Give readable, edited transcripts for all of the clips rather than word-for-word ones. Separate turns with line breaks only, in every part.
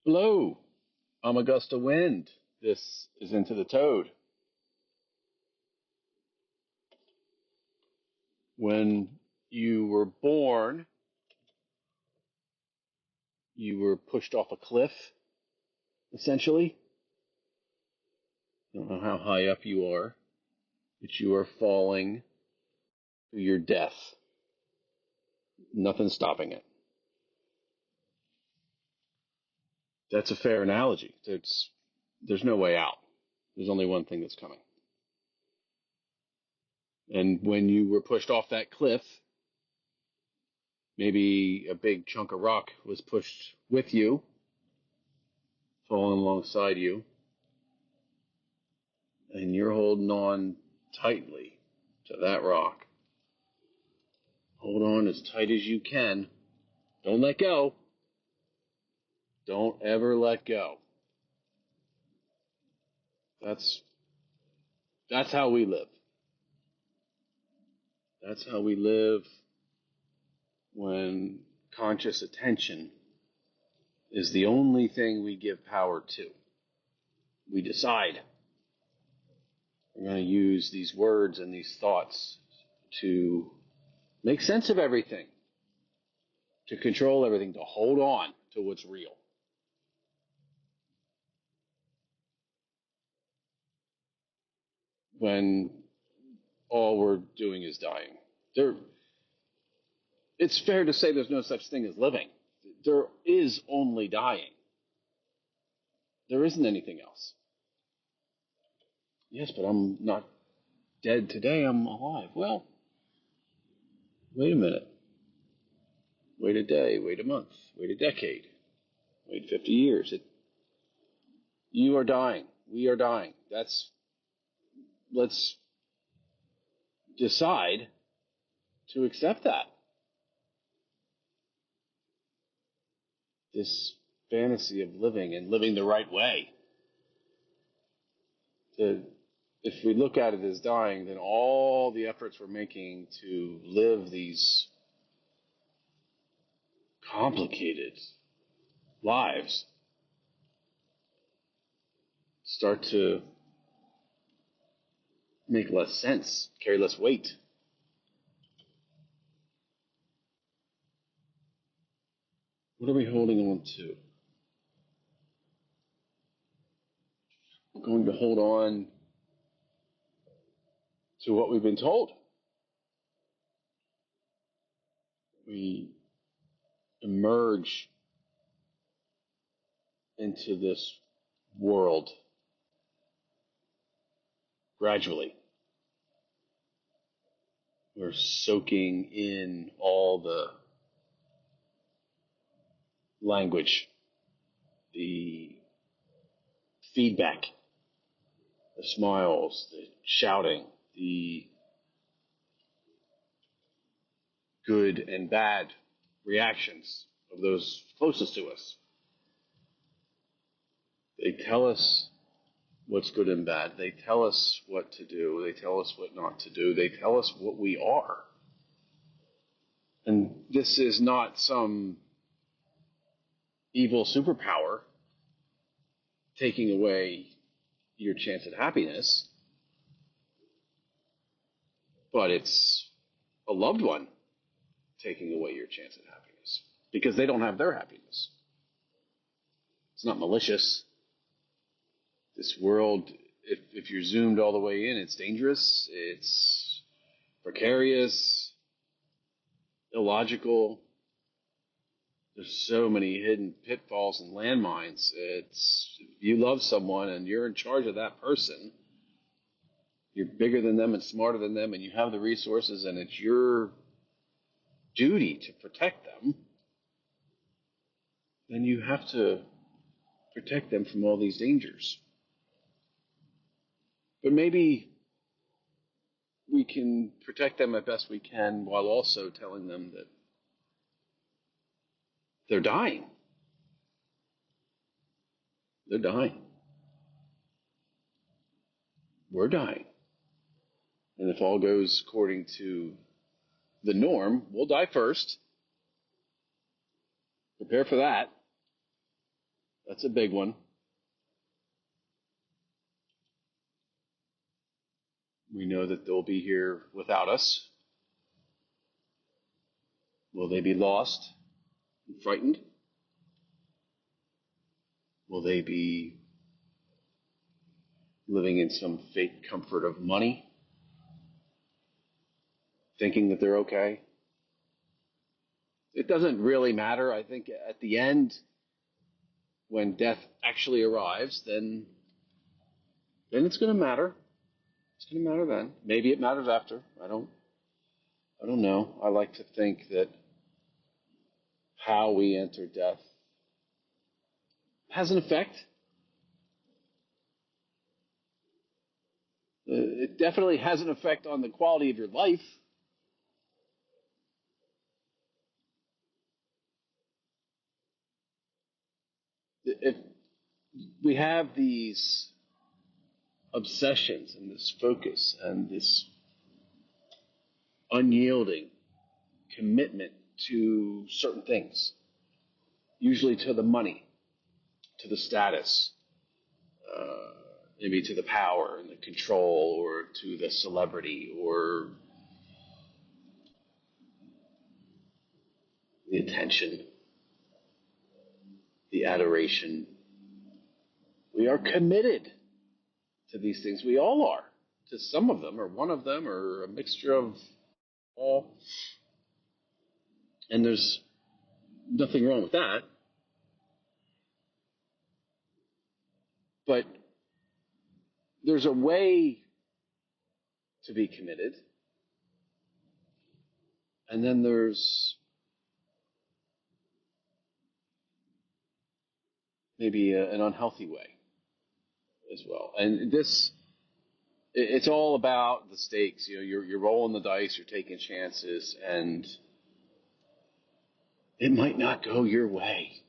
Hello, I'm Augusta Wind. This is Into the Toad. When you were born, you were pushed off a cliff, essentially. I don't know how high up you are, but you are falling to your death. Nothing's stopping it. That's a fair analogy. There's no way out. There's only one thing that's coming. And when you were pushed off that cliff, maybe a big chunk of rock was pushed with you, falling alongside you, and you're holding on tightly to that rock. Hold on as tight as you can. Don't let go. Don't ever let go. That's that's how we live. That's how we live when conscious attention is the only thing we give power to. We decide we're going to use these words and these thoughts to make sense of everything, to control everything, to hold on to what's real. When all we're doing is dying. It's fair to say there's no such thing as living. There is only dying. There isn't anything else. Yes, but I'm not dead today. I'm alive. Well, wait a minute. Wait a day. Wait a month. Wait a decade. Wait 50 years. You are dying. We are dying. Let's decide to accept that. This fantasy of living and living the right way. If we look at it as dying, then all the efforts we're making to live these complicated lives start to make less sense, carry less weight. What are we holding on to? We're going to hold on to what we've been told. We emerge into this world gradually. We're soaking in all the language, the feedback, the smiles, the shouting, the good and bad reactions of those closest to us. They tell us what's good and bad. They tell us what to do. They tell us what not to do. They tell us what we are. And this is not some evil superpower taking away your chance at happiness, but it's a loved one taking away your chance at happiness because they don't have their happiness. It's not malicious. This world, if you're zoomed all the way in, it's dangerous, it's precarious, illogical. There's so many hidden pitfalls and landmines. It's if you love someone and you're in charge of that person, you're bigger than them and smarter than them, and you have the resources, and it's your duty to protect them, then you have to protect them from all these dangers. But maybe we can protect them as best we can while also telling them that they're dying. They're dying. We're dying. And if all goes according to the norm, we'll die first. Prepare for that. That's a big one. We know that they'll be here without us. Will they be lost and frightened? Will they be living in some fake comfort of money, thinking that they're okay? It doesn't really matter. I think at the end, when death actually arrives, then it's going to matter. It's going to matter then. Maybe it matters after. I don't know. I like to think that how we enter death has an effect. It definitely has an effect on the quality of your life. If we have these obsessions and this focus and this unyielding commitment to certain things, usually to the money, to the status, maybe to the power and the control, or to the celebrity, or the attention, the adoration. We are committed to these things. We all are, to some of them, or one of them, or a mixture of all. And there's nothing wrong with that. But there's a way to be committed, and then there's maybe an unhealthy way as well. And it's all about the stakes. You're rolling the dice, you're taking chances, and it might not go your way.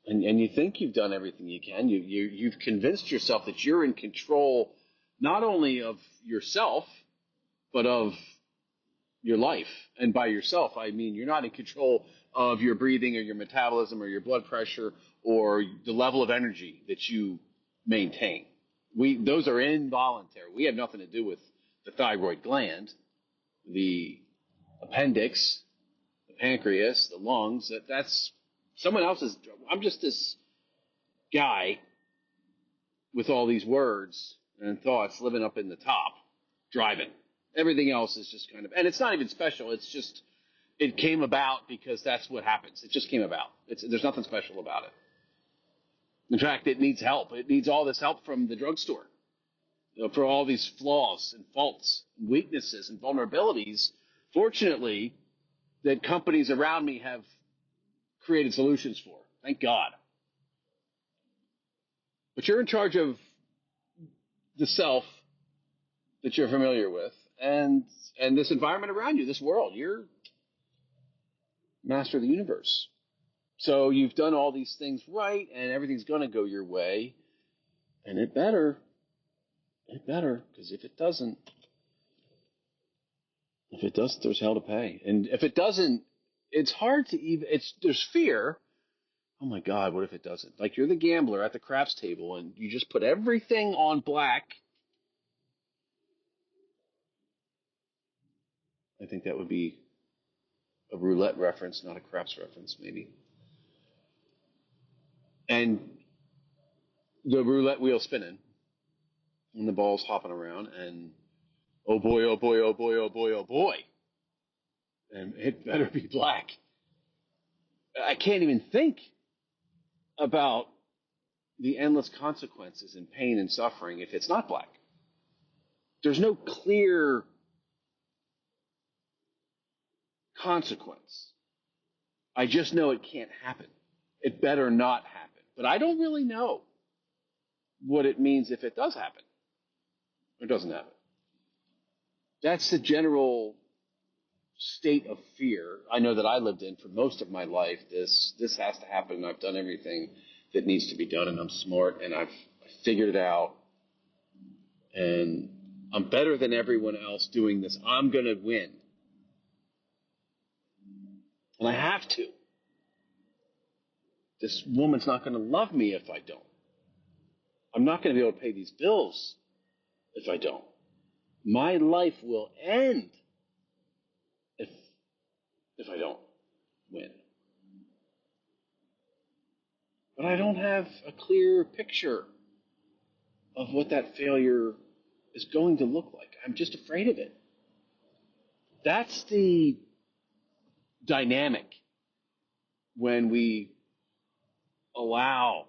And you think you've done everything you can. You've convinced yourself that you're in control not only of yourself, but of your life. And by yourself, I mean you're not in control of your breathing or your metabolism or your blood pressure or the level of energy that you maintain. Those are involuntary. We have nothing to do with the thyroid gland, the appendix, the pancreas, the lungs. That's someone else's. I'm just this guy with all these words and thoughts living up in the top, driving. Everything else is just kind of, and it's not even special. It's just, it came about because that's what happens. It just came about. There's nothing special about it. In fact, it needs help. It needs all this help from the drugstore. For all these flaws and faults and weaknesses and vulnerabilities, fortunately, that companies around me have created solutions for. Thank God. But you're in charge of the self that you're familiar with and this environment around you, this world. You're master of the universe. So you've done all these things right, and everything's going to go your way. And it better, because if it doesn't, there's hell to pay. And if it doesn't, it's hard to even, there's fear. Oh my God, what if it doesn't? Like you're the gambler at the craps table, and you just put everything on black. I think that would be a roulette reference, not a craps reference, maybe. And the roulette wheel spinning, and the ball's hopping around, and oh boy, oh boy, oh boy, oh boy, oh boy. And it better be black. I can't even think about the endless consequences and pain and suffering if it's not black. There's no clear consequence. I just know it can't happen. It better not happen. But I don't really know what it means if it does happen or doesn't happen. That's the general state of fear I know that I lived in for most of my life. This has to happen, and I've done everything that needs to be done, and I'm smart, and I've figured it out, and I'm better than everyone else doing this. I'm going to win. And I have to. This woman's not going to love me if I don't. I'm not going to be able to pay these bills if I don't. My life will end if I don't win. But I don't have a clear picture of what that failure is going to look like. I'm just afraid of it. That's the dynamic when we allow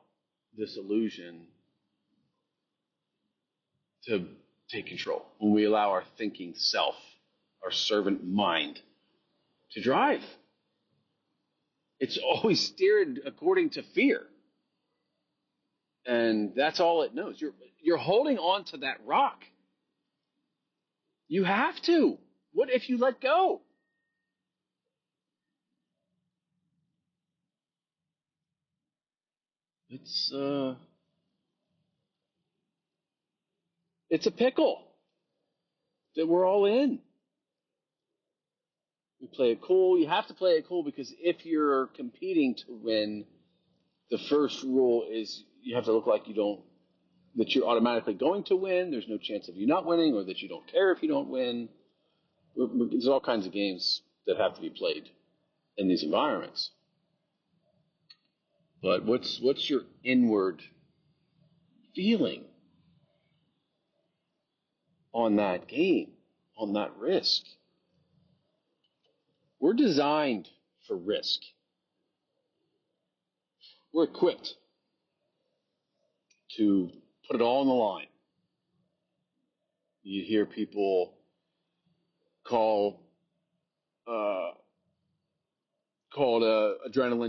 this illusion to take control, when we allow our thinking self, our servant mind, to drive. It's always steered according to fear. And that's all it knows. You're holding on to that rock. You have to. What if you let go? It's a pickle that we're all in. We play it cool. You have to play it cool because if you're competing to win, the first rule is you have to look like that you're automatically going to win. There's no chance of you not winning, or that you don't care if you don't win. There's all kinds of games that have to be played in these environments. But what's your inward feeling on that game, on that risk? We're designed for risk. We're equipped to put it all on the line. You hear people called adrenaline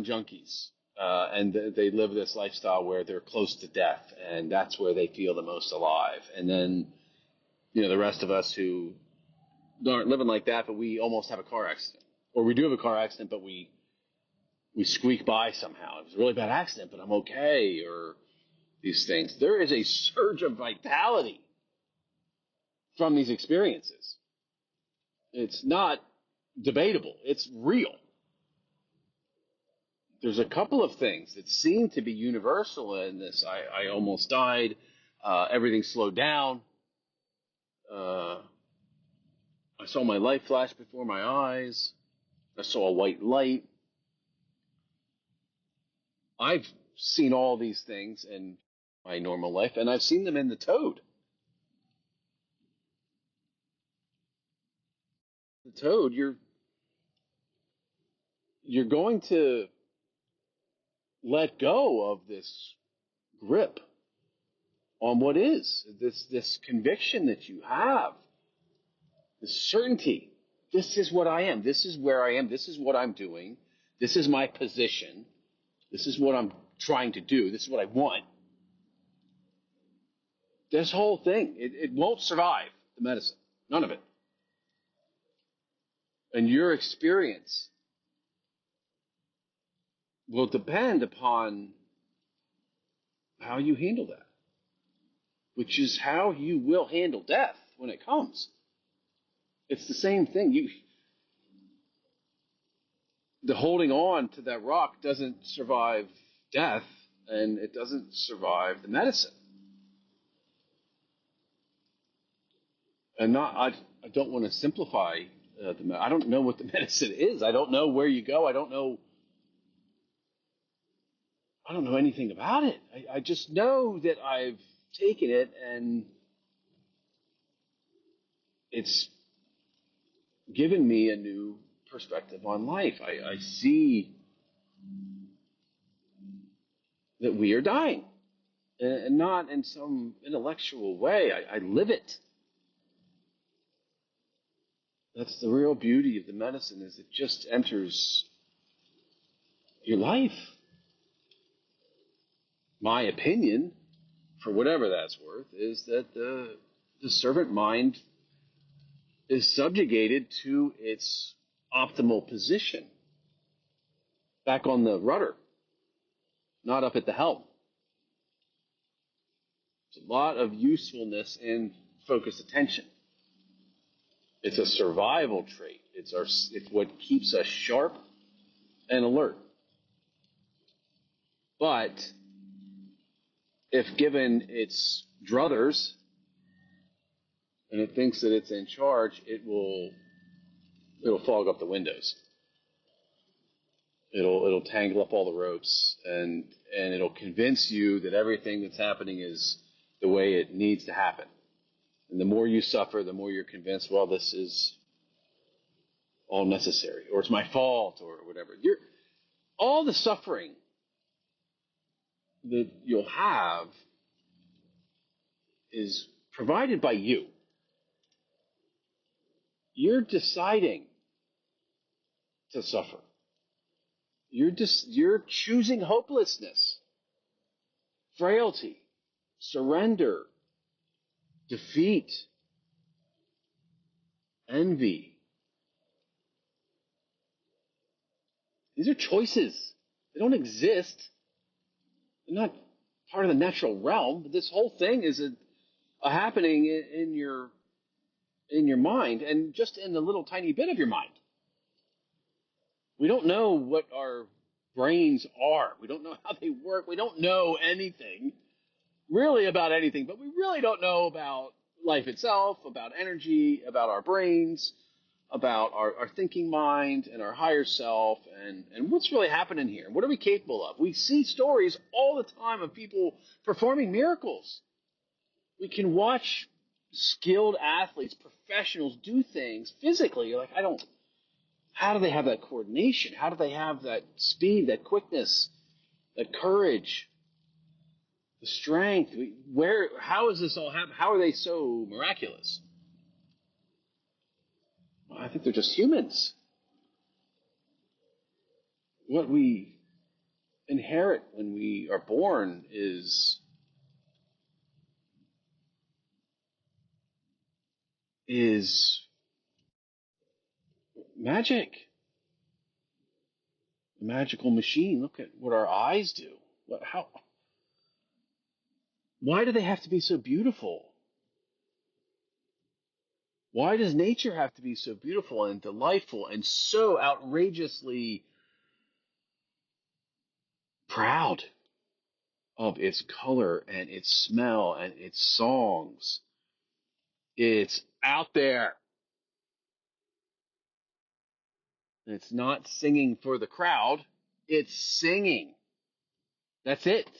junkies, and they live this lifestyle where they're close to death, and that's where they feel the most alive. And then, the rest of us who aren't living like that, but we almost have a car accident, or we do have a car accident, but we squeak by somehow. It was a really bad accident, but I'm okay, or these things. There is a surge of vitality from these experiences. It's not debatable. It's real. There's a couple of things that seem to be universal in this. I almost died. Everything slowed down. I saw my life flash before my eyes. I saw a white light. I've seen all these things in my normal life, and I've seen them in the Toad. The Toad, you're going to let go of this grip on what is, this conviction that you have, this certainty. This is what I am. This is where I am. This is what I'm doing. This is my position. This is what I'm trying to do. This is what I want. This whole thing, it won't survive the medicine. None of it. And your experience will depend upon how you handle that, which is how you will handle death when it comes. It's the same thing. The holding on to that rock doesn't survive death, and it doesn't survive the medicine. And I don't want to simplify I don't know what the medicine is. I don't know where you go. I don't know anything about it. I just know that I've taken it, and it's given me a new perspective on life. I see that we are dying, and not in some intellectual way. I live it. That's the real beauty of the medicine, is it just enters your life. My opinion, for whatever that's worth, is that the servant mind is subjugated to its optimal position, back on the rudder, not up at the helm. There's a lot of usefulness in focused attention. It's a survival trait. It's what keeps us sharp and alert. But if given its druthers and it thinks that it's in charge, it'll fog up the windows. It'll tangle up all the ropes, and it'll convince you that everything that's happening is the way it needs to happen. And the more you suffer, the more you're convinced, well, this is all necessary, or it's my fault, or whatever. All the suffering that you'll have is provided by you. You're deciding to suffer. You're choosing hopelessness, frailty, surrender, defeat, envy. These are choices. They don't exist. They're not part of the natural realm. This whole thing is a happening in your mind, and just in a little tiny bit of your mind. We don't know what our brains are. We don't know how they work. We don't know anything, really, about anything, but we really don't know about life itself, about energy, about our brains, about our thinking mind and our higher self, and what's really happening here. What are we capable of? We see stories all the time of people performing miracles. We can watch skilled athletes, professionals do things physically. You're like, how do they have that coordination? How do they have that speed, that quickness, that courage, the strength? How is this all happening? How are they so miraculous? Well, I think they're just humans. What we inherit when we are born is magic. A magical machine. Look at what our eyes do. Why do they have to be so beautiful? Why does nature have to be so beautiful and delightful and so outrageously proud of its color and its smell and its songs? It's out there. And it's not singing for the crowd. It's singing. That's it.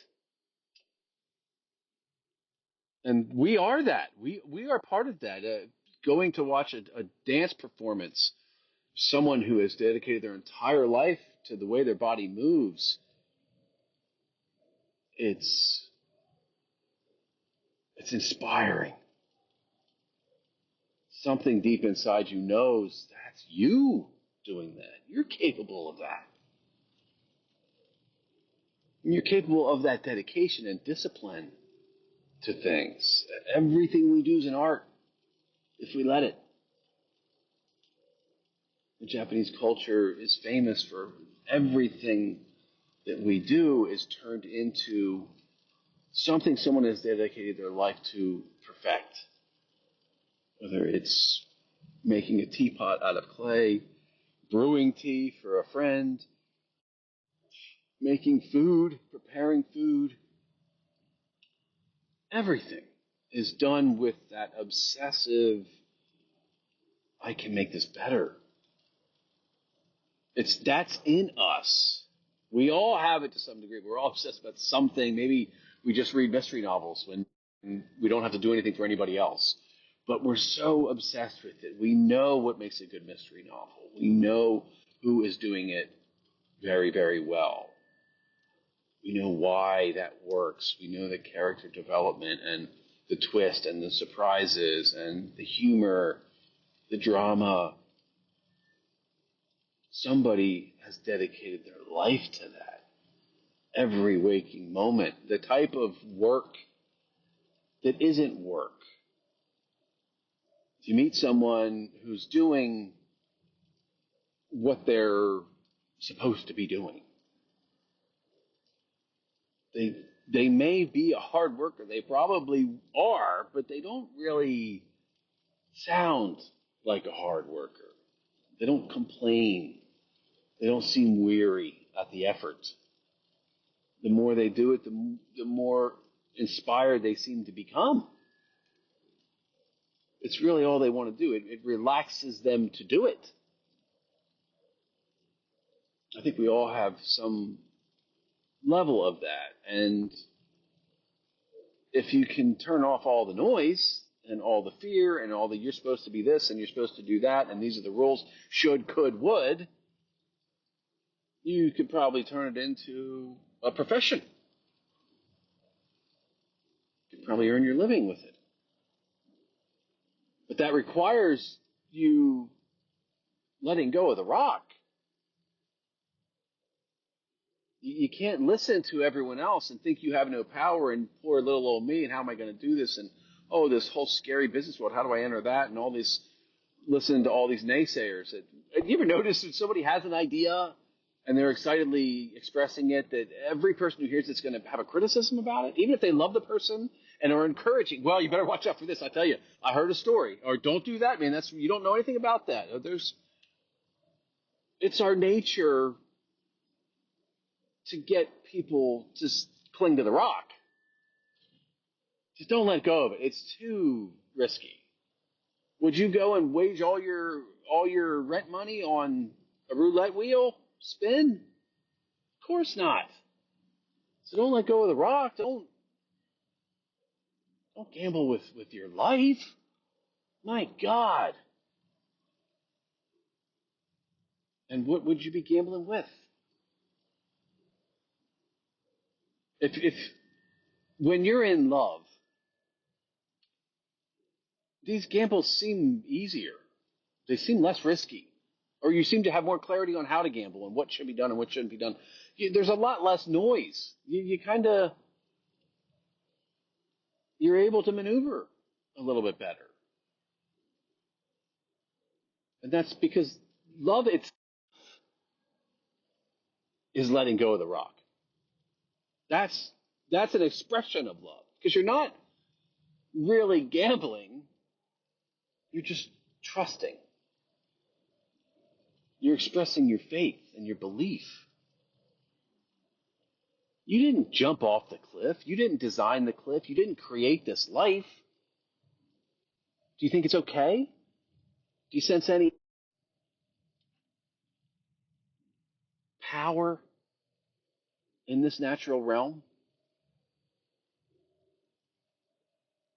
And we are that. We are part of that. Going to watch a dance performance, someone who has dedicated their entire life to the way their body moves, it's inspiring. Something deep inside you knows that's you doing that. You're capable of that. And you're capable of that dedication and discipline to things. Everything we do is an art, if we let it. The Japanese culture is famous for everything that we do is turned into something someone has dedicated their life to perfect. Whether it's making a teapot out of clay, brewing tea for a friend, making food, preparing food, everything is done with that obsessive, I can make this better. That's in us. We all have it to some degree. We're all obsessed about something. Maybe we just read mystery novels when we don't have to do anything for anybody else. But we're so obsessed with it. We know what makes a good mystery novel. We know who is doing it very, very well. We know why that works. We know the character development and the twist and the surprises and the humor, the drama. Somebody has dedicated their life to that. Every waking moment. The type of work that isn't work. If you meet someone who's doing what they're supposed to be doing, they may be a hard worker. They probably are, but they don't really sound like a hard worker. They don't complain. They don't seem weary at the effort. The more they do it, the more inspired they seem to become. It's really all they want to do. It relaxes them to do it. I think we all have some level of that. And if you can turn off all the noise and all the fear and all the you're supposed to be this and you're supposed to do that and these are the rules, should, could, would, you could probably turn it into a profession. You could probably earn your living with it. But that requires you letting go of the rock. You can't listen to everyone else and think you have no power and poor little old me and how am I going to do this and oh, this whole scary business world, how do I enter that and all this, listen to all these naysayers. Have you ever noticed when somebody has an idea and they're excitedly expressing it that every person who hears it's going to have a criticism about it, even if they love the person and are encouraging, well, you better watch out for this. I tell you, I heard a story. Or don't do that, man. You don't know anything about that. It's our nature to get people to cling to the rock. Just don't let go of it. It's too risky. Would you go and wage all your rent money on a roulette wheel spin? Of course not. So don't let go of the rock. Don't gamble with your life. My God. And what would you be gambling with? If when you're in love, these gambles seem easier. They seem less risky. Or you seem to have more clarity on how to gamble and what should be done and what shouldn't be done. There's a lot less noise. You're able to maneuver a little bit better. And that's because love itself is letting go of the rock. That's an expression of love. Because you're not really gambling. You're just trusting. You're expressing your faith and your belief. You didn't jump off the cliff. You didn't design the cliff. You didn't create this life. Do you think it's okay? Do you sense any power in this natural realm?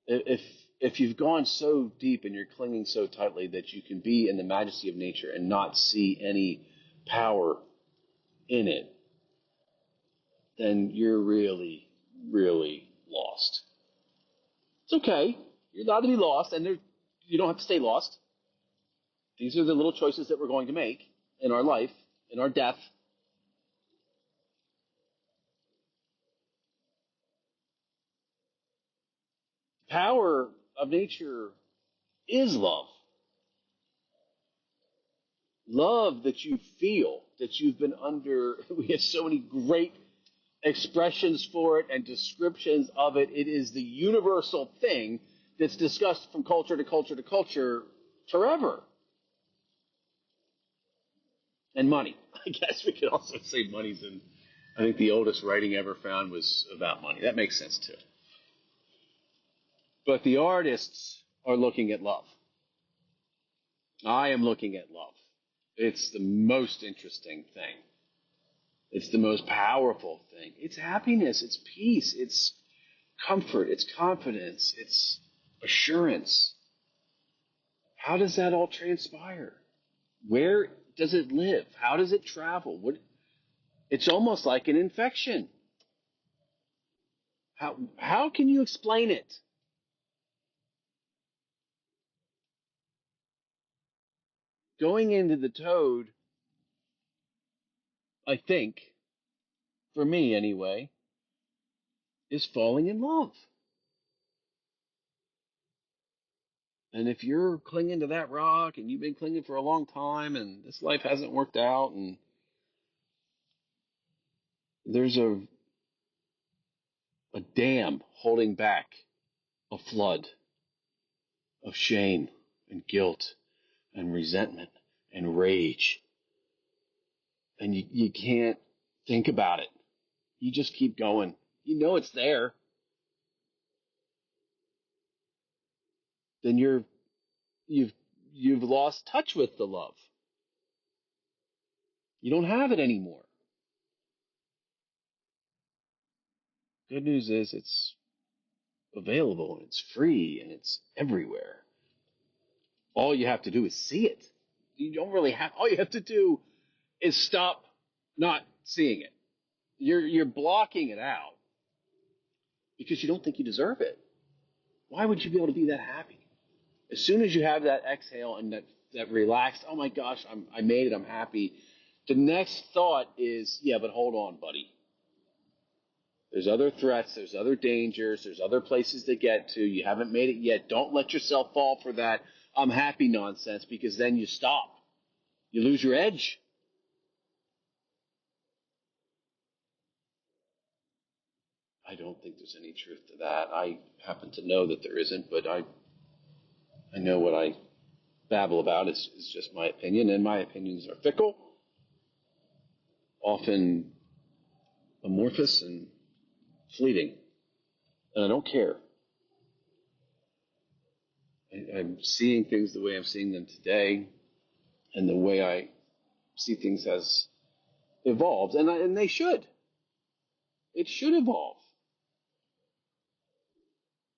If you've gone so deep and you're clinging so tightly that you can be in the majesty of nature and not see any power in it, then you're really, really lost. It's okay. You're allowed to be lost, and you don't have to stay lost. These are the little choices that we're going to make in our life, in our death. The power of nature is love. Love that you feel, that you've been under. We have so many great expressions for it and descriptions of it. It is the universal thing that's discussed from culture to culture to culture forever. And money. I guess we could also say money's in. I think the oldest writing ever found was about money. That makes sense too. But the artists are looking at love. I am looking at love. It's the most interesting thing. It's the most powerful thing. It's happiness. It's peace. It's comfort. It's confidence. It's assurance. How does that all transpire? Where does it live? How does it travel? It's almost like an infection. How can you explain it? Going into the toad, I think, for me anyway, is falling in love. And if you're clinging to that rock and you've been clinging for a long time and this life hasn't worked out and there's a dam holding back a flood of shame and guilt and resentment and rage, and you can't think about it You just keep going. You know it's there. Then you've you've lost touch with the love. You don't have it anymore. Good news is it's available and it's free and it's everywhere. All you have to do is see it. You don't really have. All you have to do is stop not seeing it. You're blocking it out because you don't think you deserve it. Why would you be able to be that happy? As soon as you have that exhale and that relaxed, oh my gosh, I made it, I'm happy. The next thought is, yeah, but hold on, buddy. There's other threats, there's other dangers, there's other places to get to. You haven't made it yet. Don't let yourself fall for that I'm happy nonsense, because then you stop. You lose your edge. I don't think there's any truth to that. I happen to know that there isn't, but I know what I babble about is just my opinion, and my opinions are fickle, often amorphous and fleeting, and I don't care. I'm seeing things the way I'm seeing them today, and the way I see things has evolved, and they should. It should evolve.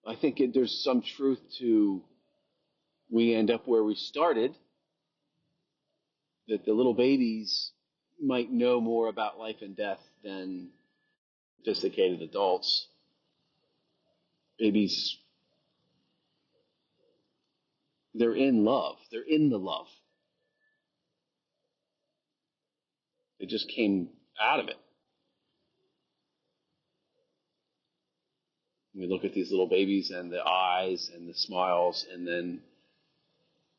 I think there's some truth to we end up where we started, that the little babies might know more about life and death than sophisticated adults. Babies, they're in love. They're in the love. They just came out of it. We look at these little babies and the eyes and the smiles, and then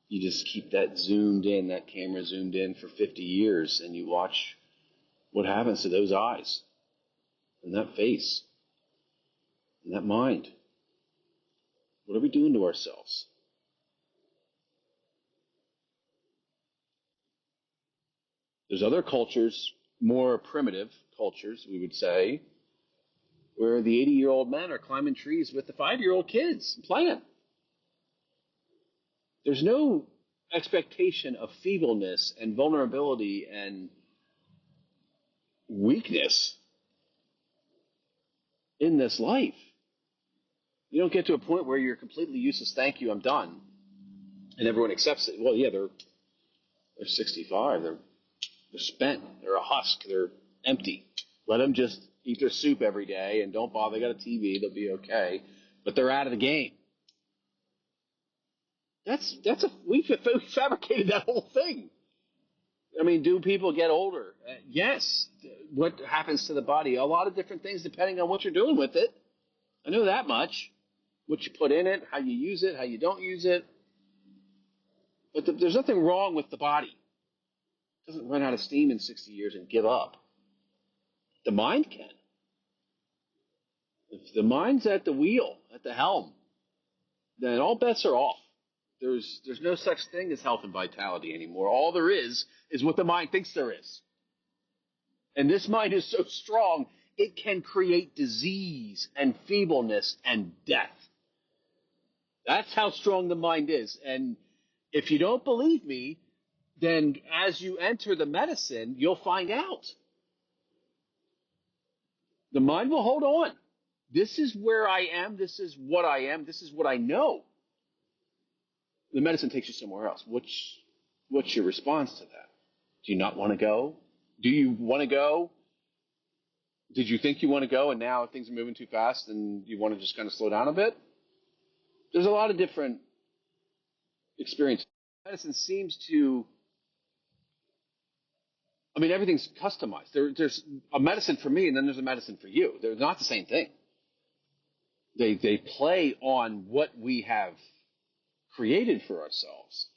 you just keep that zoomed in, that camera zoomed in for 50 years, and you watch what happens to those eyes and that face and that mind. What are we doing to ourselves? There's other cultures, more primitive cultures, we would say, where the 80-year-old men are climbing trees with the 5-year-old kids playing. There's no expectation of feebleness and vulnerability and weakness in this life. You don't get to a point where you're completely useless. Thank you, I'm done, and everyone accepts it. Well, yeah, they're 65. They're spent. They're a husk. They're empty. Let them just eat their soup every day and don't bother. They got a TV. They'll be okay. But they're out of the game. We fabricated that whole thing. I mean, do people get older? Yes. What happens to the body? A lot of different things depending on what you're doing with it. I know that much. What you put in it, how you use it, how you don't use it. But there's nothing wrong with the body. It doesn't run out of steam in 60 years and give up. The mind can. If the mind's at the wheel, at the helm, then all bets are off. There's no such thing as health and vitality anymore. All there is what the mind thinks there is. And this mind is so strong, it can create disease and feebleness and death. That's how strong the mind is. And if you don't believe me, then as you enter the medicine, you'll find out. The mind will hold on. This is where I am. This is what I am. This is what I know. The medicine takes you somewhere else. What's your response to that? Do you not want to go? Do you want to go? Did you think you want to go and now things are moving too fast and you want to just kind of slow down a bit? There's a lot of different experiences. Medicine seems to, I mean, everything's customized. There's a medicine for me and then there's a medicine for you. They're not the same thing. They play on what we have created for ourselves.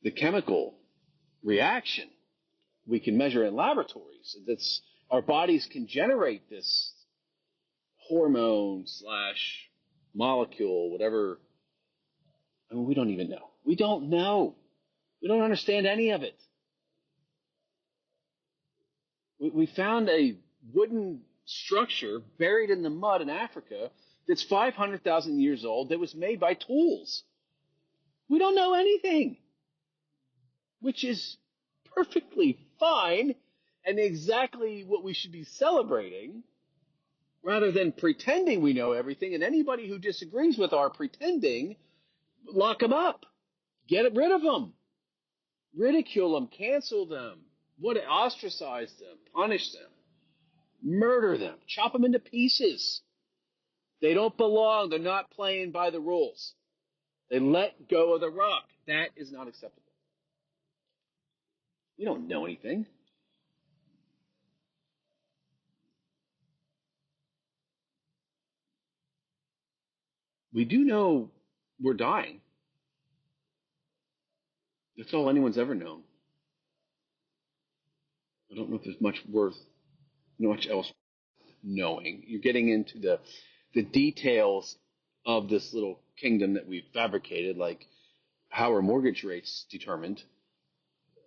The chemical reaction we can measure in laboratories. That's our bodies can generate this hormone / molecule, whatever. I mean, we don't even know. We don't know. We don't understand any of it. We found a wooden structure buried in the mud in Africa that's 500,000 years old that was made by tools. We don't know anything, which is perfectly fine and exactly what we should be celebrating rather than pretending we know everything. And anybody who disagrees with our pretending, lock them up, get rid of them, ridicule them, cancel them, ostracize them, punish them, murder them, chop them into pieces. They don't belong. They're not playing by the rules. They let go of the rock. That is not acceptable. You don't know anything. We do know we're dying. That's all anyone's ever known. I don't know if there's much else knowing. You're getting into the details of this little kingdom that we've fabricated, like how are mortgage rates determined,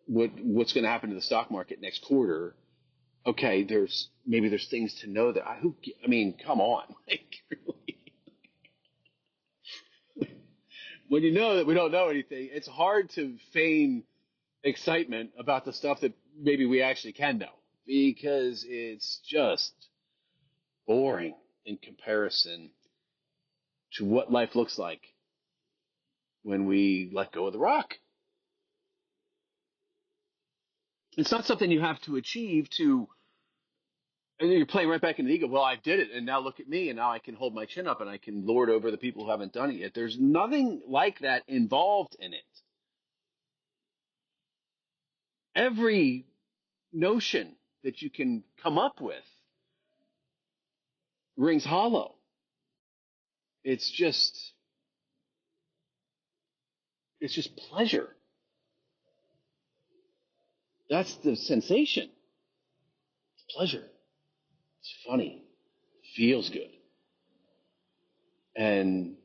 what's going to happen to the stock market next quarter. Okay, there's things to know that I mean, come on, like really. When you know that we don't know anything, it's hard to feign excitement about the stuff that maybe we actually can know because it's just boring in comparison to what life looks like when we let go of the rock. It's not something you have to achieve to, and then you're playing right back into the ego. Well, I did it, and now look at me, and now I can hold my chin up, and I can lord over the people who haven't done it yet. There's nothing like that involved in it. Every notion that you can come up with rings hollow. It's just pleasure. That's the sensation. It's pleasure. It's funny. It feels good. And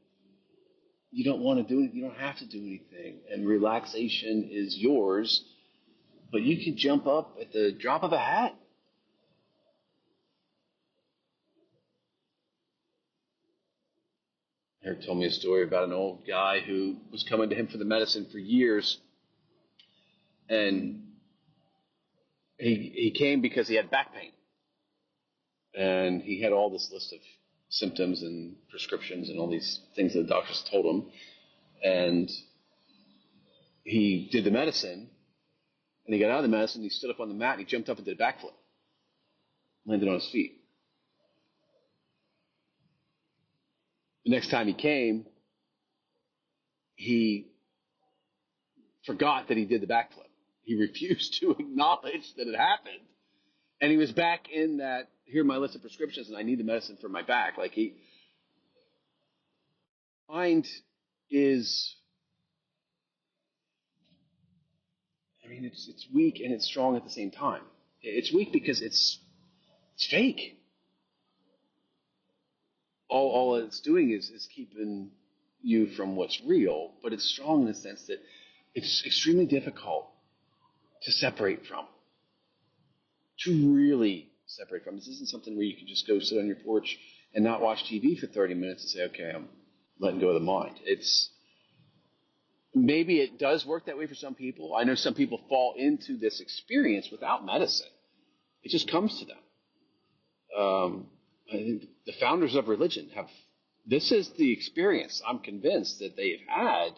you don't want to do it. You don't have to do anything. And relaxation is yours. But you can jump up at the drop of a hat. Eric told me a story about an old guy who was coming to him for the medicine for years. And he came because he had back pain. And he had all this list of symptoms and prescriptions and all these things that the doctors told him. And he did the medicine. And he got out of the medicine. He stood up on the mat. And he jumped up and did a backflip. Landed on his feet. The next time he came, he forgot that he did the backflip. He refused to acknowledge that it happened. And he was back in that, here are my list of prescriptions, and I need the medicine for my back. Like mind is, I mean, it's weak and it's strong at the same time. It's weak because it's fake. All it's doing is keeping you from what's real, but it's strong in the sense that it's extremely difficult to separate from, to really separate from. This isn't something where you can just go sit on your porch and not watch TV for 30 minutes and say, okay, I'm letting go of the mind. Maybe it does work that way for some people. I know some people fall into this experience without medicine. It just comes to them. I think the founders of religion this is the experience I'm convinced that they've had,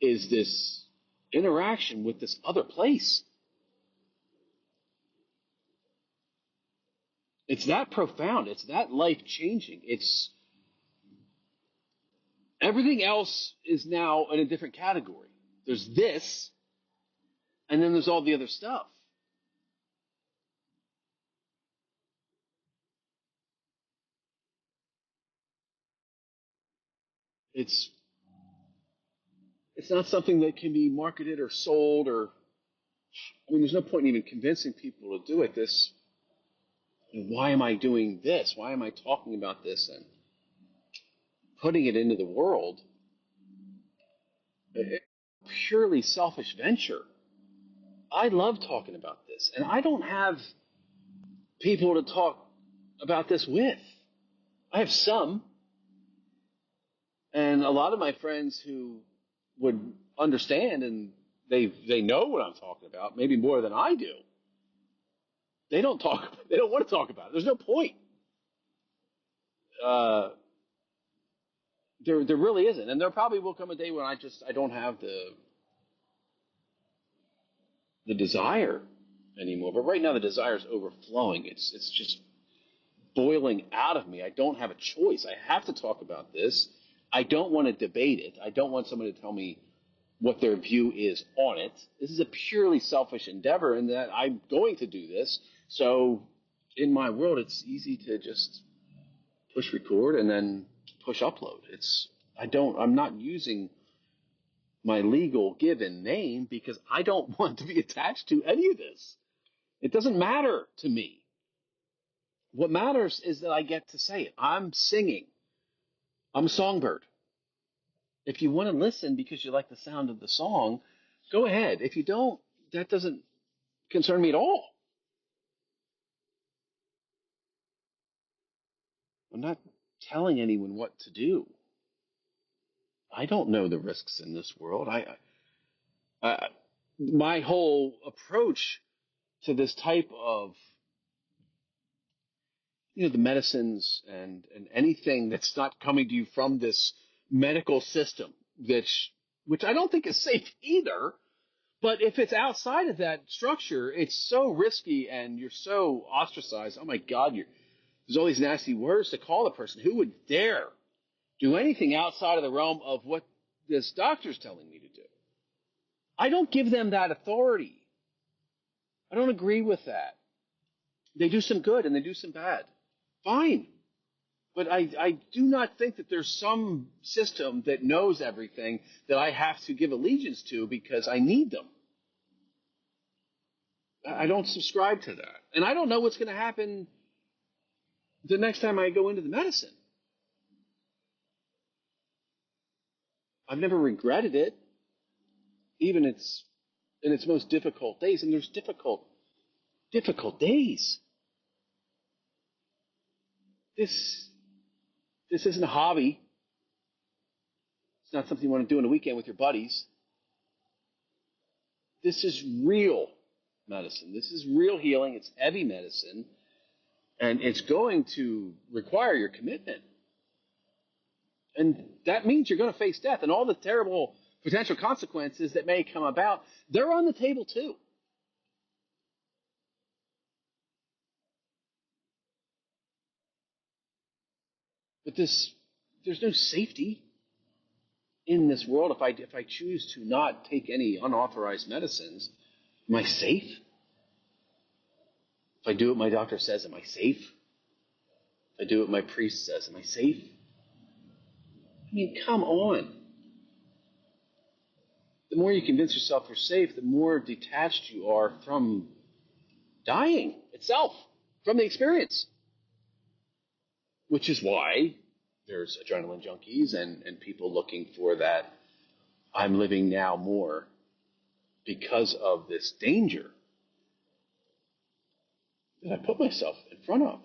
is this interaction with this other place. It's that profound. It's that life-changing. Everything else is now in a different category. There's this, and then there's all the other stuff. It's not something that can be marketed or sold there's no point in even convincing people to do it. Why am I doing this? Why am I talking about this and putting it into the world? Purely selfish venture. I love talking about this, and I don't have people to talk about this with. I have some, and a lot of my friends who would understand, and they know what I'm talking about, maybe more than I do. They don't talk. They don't want to talk about it. There's no point. Uh, there really isn't, and there probably will come a day when I don't have the desire anymore. But right now, the desire is overflowing. It's just boiling out of me. I don't have a choice. I have to talk about this. I don't want to debate it. I don't want somebody to tell me what their view is on it. This is a purely selfish endeavor in that I'm going to do this. So in my world, it's easy to just push record and then push upload. I'm not using my legal given name because I don't want to be attached to any of this. It doesn't matter to me. What matters is that I get to say it. I'm singing. I'm a songbird. If you want to listen because you like the sound of the song, go ahead. If you don't, that doesn't concern me at all. I'm not telling anyone what to do. I don't know the risks in this world. My whole approach to this type of, the medicines and anything that's not coming to you from this medical system, which I don't think is safe either. But if it's outside of that structure, it's so risky and you're so ostracized. Oh my God, there's all these nasty words to call a person. Who would dare do anything outside of the realm of what this doctor's telling me to do? I don't give them that authority. I don't agree with that. They do some good and they do some bad. Fine. But I do not think that there's some system that knows everything that I have to give allegiance to because I need them. I don't subscribe to that. And I don't know what's going to happen the next time I go into the medicine. I've never regretted it, even in its most difficult days. And there's difficult days. This isn't a hobby. It's not something you want to do on a weekend with your buddies. This is real medicine. This is real healing. It's heavy medicine. And it's going to require your commitment. And that means you're going to face death. And all the terrible potential consequences that may come about, they're on the table too. But there's no safety in this world. If I choose to not take any unauthorized medicines, am I safe? If I do what my doctor says, am I safe? If I do what my priest says, am I safe? I mean, come on. The more you convince yourself you're safe, the more detached you are from dying itself, from the experience. Which is why there's adrenaline junkies and people looking for that I'm living now more because of this danger that I put myself in front of.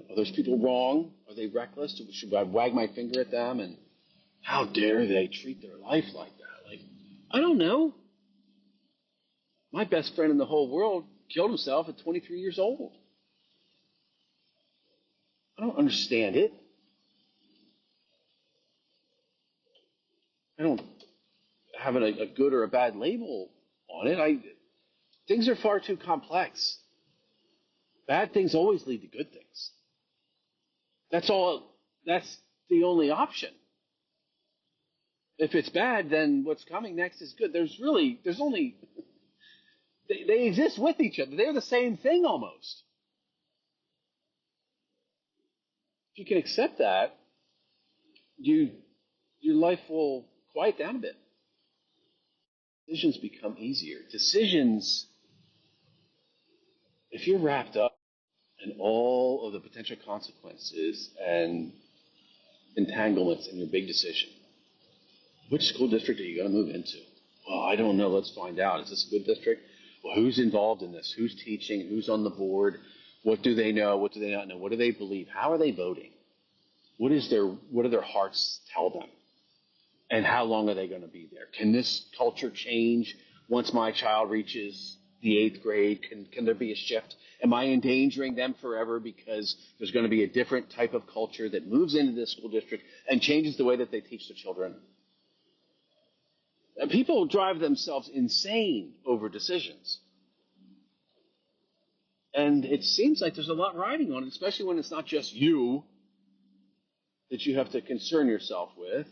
Are those people wrong? Are they reckless? Should I wag my finger at them? And how dare they treat their life like that? Like, I don't know. My best friend in the whole world killed himself at 23 years old. I don't understand it. I don't have a good or a bad label on it. Things are far too complex. Bad things always lead to good things. That's all. That's the only option. If it's bad, then what's coming next is good. There's only, they exist with each other. They're the same thing almost. If you can accept that, your life will quiet down a bit. Decisions become easier. Decisions, if you're wrapped up in all of the potential consequences and entanglements in your big decision, which school district are you going to move into? Well, I don't know. Let's find out. Is this a good district? Well, who's involved in this? Who's teaching? Who's on the board? What do they know? What do they not know? What do they believe? How are they voting? What do their hearts tell them? And how long are they going to be there? Can this culture change once my child reaches the 8th grade? Can there be a shift? Am I endangering them forever because there's going to be a different type of culture that moves into this school district and changes the way that they teach their children? And people drive themselves insane over decisions. And it seems like there's a lot riding on it, especially when it's not just you that you have to concern yourself with.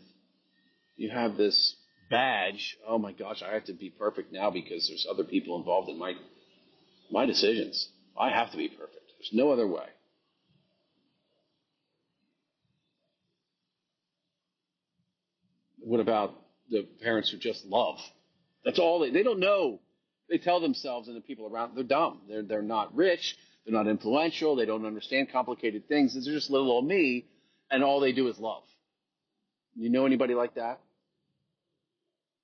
You have this badge. Oh my gosh, I have to be perfect now because there's other people involved in my decisions. I have to be perfect. There's no other way. What about the parents who just love? That's all they don't know. They tell themselves and the people around they're dumb. They're not rich. They're not influential. They don't understand complicated things. They're just little old me, and all they do is love. You know anybody like that?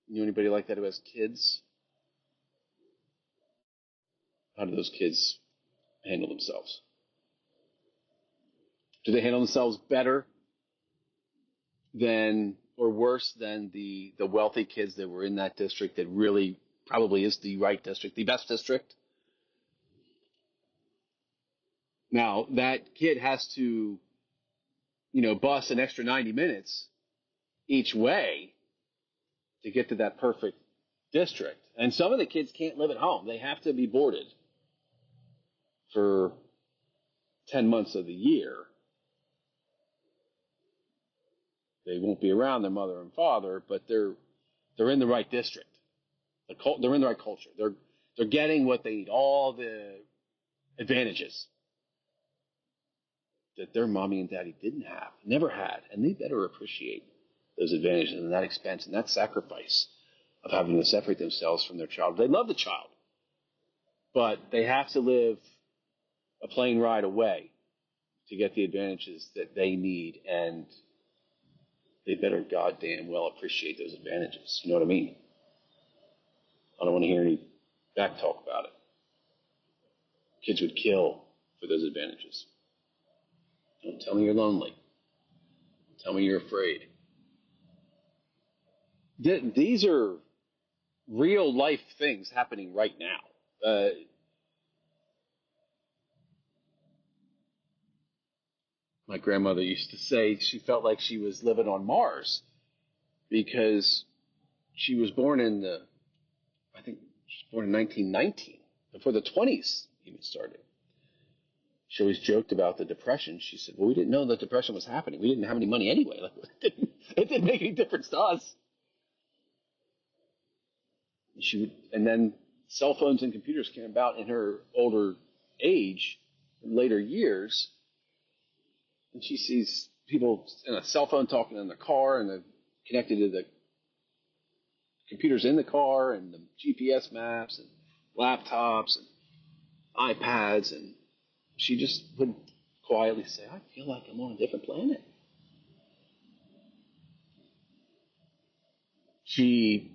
You know anybody like that who has kids? How do those kids handle themselves? Do they handle themselves better than or worse than the wealthy kids that were in that district that really probably is the right district, the best district? Now, that kid has to, bus an extra 90 minutes each way to get to that perfect district. And some of the kids can't live at home. They have to be boarded for 10 months of the year. They won't be around their mother and father, but they're in the right district. They're in the right culture. They're getting what they need, all the advantages that their mommy and daddy didn't have, never had, and they better appreciate those advantages and that expense and that sacrifice of having to separate themselves from their child. They love the child, but they have to live a plane ride away to get the advantages that they need, and they better goddamn well appreciate those advantages. You know what I mean? I don't want to hear any back talk about it. Kids would kill for those advantages. Don't tell me you're lonely. Tell me you're afraid. These are real life things happening right now. My grandmother used to say she felt like she was living on Mars because she was born in 1919, before the 20s even started. She always joked about the Depression. She said, well, we didn't know the Depression was happening. We didn't have any money anyway. It didn't make any difference to us. And then cell phones and computers came about in her older age, in later years, and she sees people in a cell phone talking in the car, and they're connected to the computers in the car, and the GPS maps, and laptops, and iPads, and she just would quietly say, I feel like I'm on a different planet. She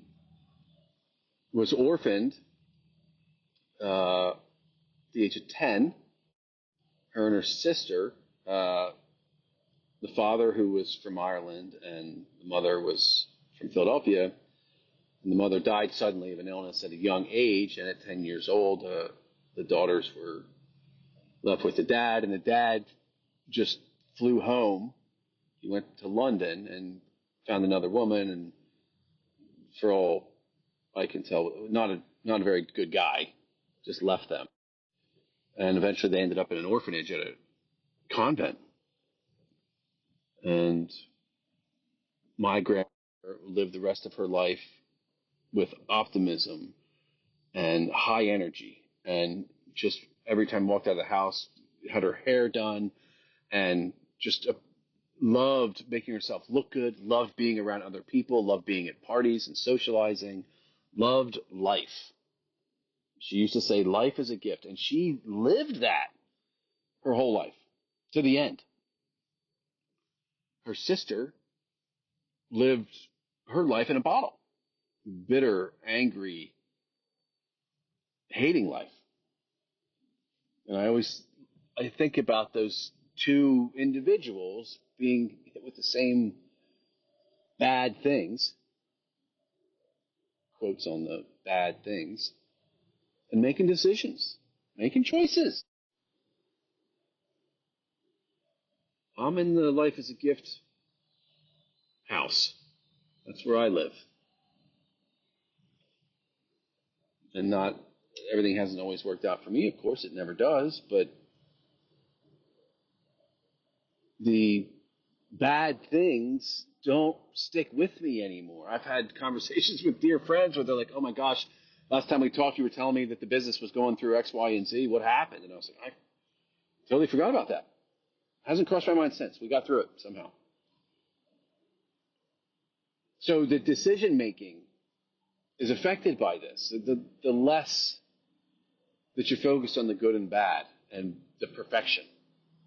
was orphaned at the age of 10. Her and her sister, the father who was from Ireland and the mother was from Philadelphia, and the mother died suddenly of an illness at a young age, and at 10 years old, the daughters were left with the dad, and the dad just flew home. He went to London and found another woman, and for all I can tell, not a very good guy, just left them. And eventually they ended up in an orphanage at a convent. And my grandmother lived the rest of her life with optimism and high energy, and just every time walked out of the house, had her hair done, and just loved making herself look good, loved being around other people, loved being at parties and socializing, loved life. She used to say life is a gift, and she lived that her whole life to the end. Her sister lived her life in a bottle. Bitter, angry, hating life. And I think about those two individuals being hit with the same bad things, quotes on the bad things, and making decisions, making choices. I'm in the Life as a Gift house. That's where I live. And not everything hasn't always worked out for me. Of course, it never does. But the bad things don't stick with me anymore. I've had conversations with dear friends where they're like, oh my gosh, last time we talked, you were telling me that the business was going through X, Y, and Z. What happened? And I was like, I totally forgot about that. Hasn't crossed my mind since. We got through it somehow. So the decision making is affected by this. The less that you're focused on the good and bad and the perfection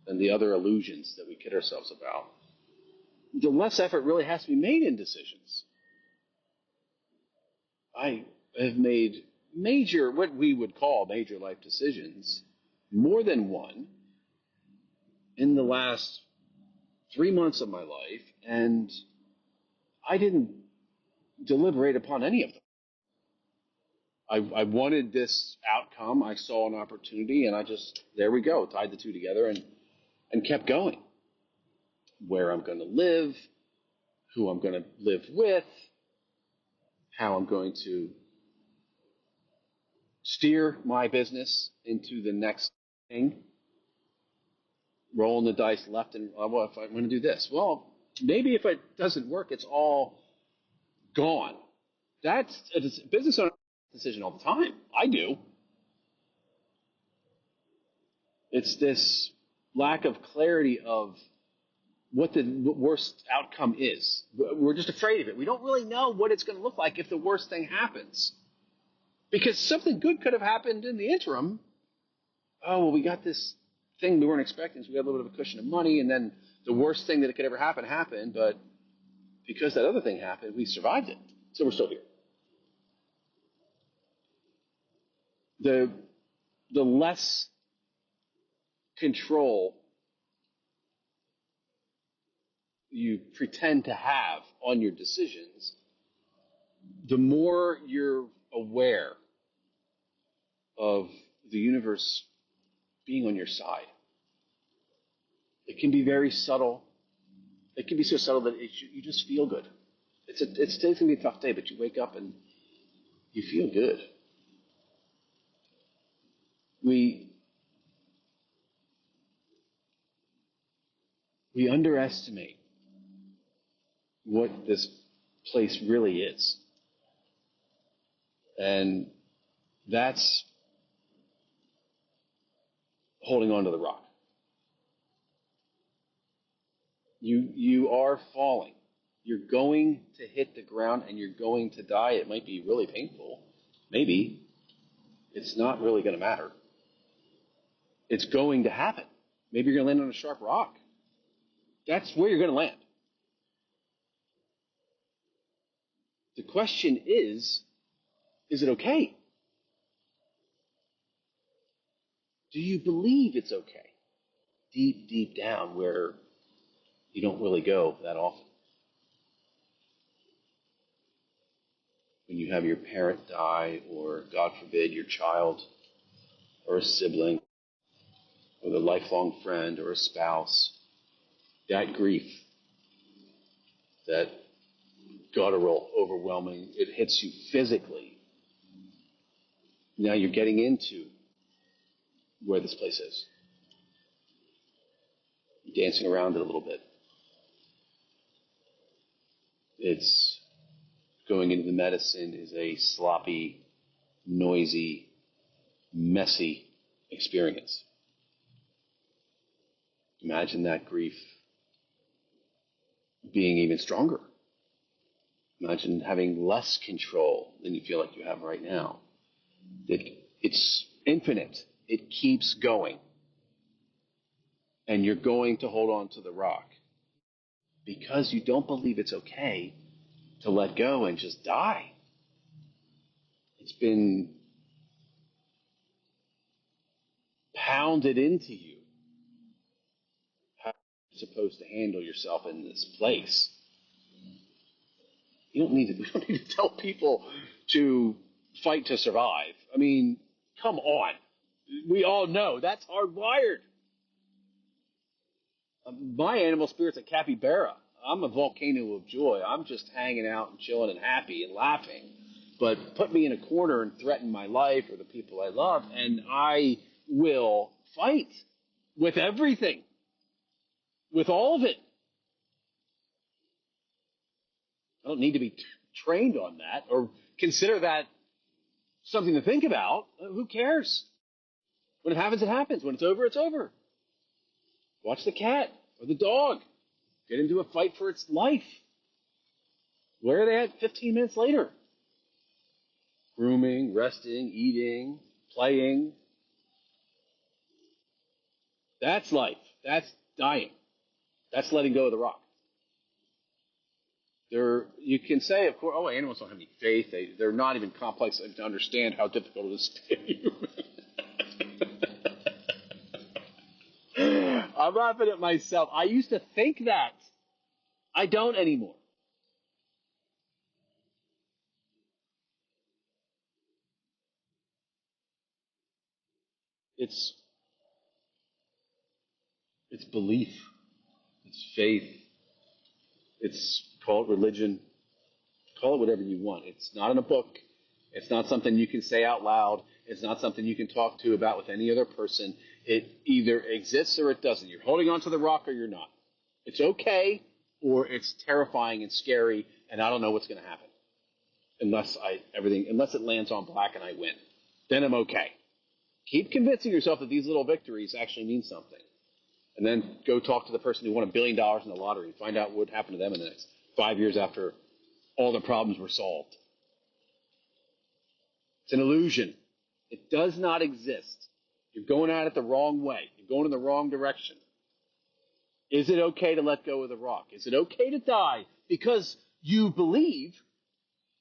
and the other illusions that we kid ourselves about, the less effort really has to be made in decisions. I have made major, what we would call major life decisions, more than one, in the last 3 months of my life, and I didn't deliberate upon any of them. I wanted this outcome. I saw an opportunity, and there we go, tied the two together and kept going. Where I'm going to live, who I'm going to live with, how I'm going to steer my business into the next thing, rolling the dice left and well, if I'm going to do this. Well, maybe if it doesn't work, it's all gone. That's a business owner decision all the time. I do. It's this lack of clarity of what the worst outcome is. We're just afraid of it. We don't really know what it's going to look like if the worst thing happens. Because something good could have happened in the interim. Oh, well, we got this thing we weren't expecting, so we got a little bit of a cushion of money, and then the worst thing that could ever happen happened, but because that other thing happened, we survived it. So we're still here. The less control you pretend to have on your decisions, the more you're aware of the universe being on your side. It can be very subtle. It can be so subtle that you just feel good. Today's going to be a tough day, but you wake up and you feel good. We underestimate what this place really is. And that's holding on to the rock. You are falling. You're going to hit the ground and you're going to die. It might be really painful. Maybe. It's not really going to matter. It's going to happen. Maybe you're going to land on a sharp rock. That's where you're going to land. The question is it okay? Do you believe it's okay? Deep, deep down where you don't really go that often. When you have your parent die, or God forbid, your child or a sibling, or a lifelong friend or a spouse, that grief, that guttural, overwhelming, it hits you physically. Now you're getting into where this place is. You're dancing around it a little bit. It's going into the medicine is a sloppy, noisy, messy experience. Imagine that grief being even stronger. Imagine having less control than you feel like you have right now. It's infinite. It keeps going. And you're going to hold on to the rock because you don't believe it's okay to let go and just die. It's been pounded into you how you're supposed to handle yourself in this place. We don't need to tell people to fight to survive. I mean, come on. We all know that's hardwired. My animal spirit's a capybara. I'm a volcano of joy. I'm just hanging out and chilling and happy and laughing. But put me in a corner and threaten my life or the people I love, and I will fight with everything, with all of it. I don't need to be trained on that or consider that something to think about. Who cares? When it happens, it happens. When it's over, it's over. Watch the cat or the dog get into a fight for its life. Where are they at 15 minutes later? Grooming, resting, eating, playing. That's life. That's dying. That's letting go of the rock. You can say, of course, oh, animals don't have any faith. They're not even complex to understand how difficult it is to be human. I'm laughing at myself. I used to think that. I don't anymore. It's belief. It's faith. It's call it religion. Call it whatever you want. It's not in a book. It's not something you can say out loud. It's not something you can talk to about with any other person. It either exists or it doesn't. You're holding on to the rock or you're not. It's okay or it's terrifying and scary and I don't know what's going to happen. Unless it lands on black and I win. Then I'm okay. Keep convincing yourself that these little victories actually mean something. And then go talk to the person who won $1 billion in the lottery and find out what happened to them in the next 5 years after all their problems were solved. It's an illusion. It does not exist. You're going at it the wrong way. You're going in the wrong direction. Is it okay to let go of the rock? Is it okay to die because you believe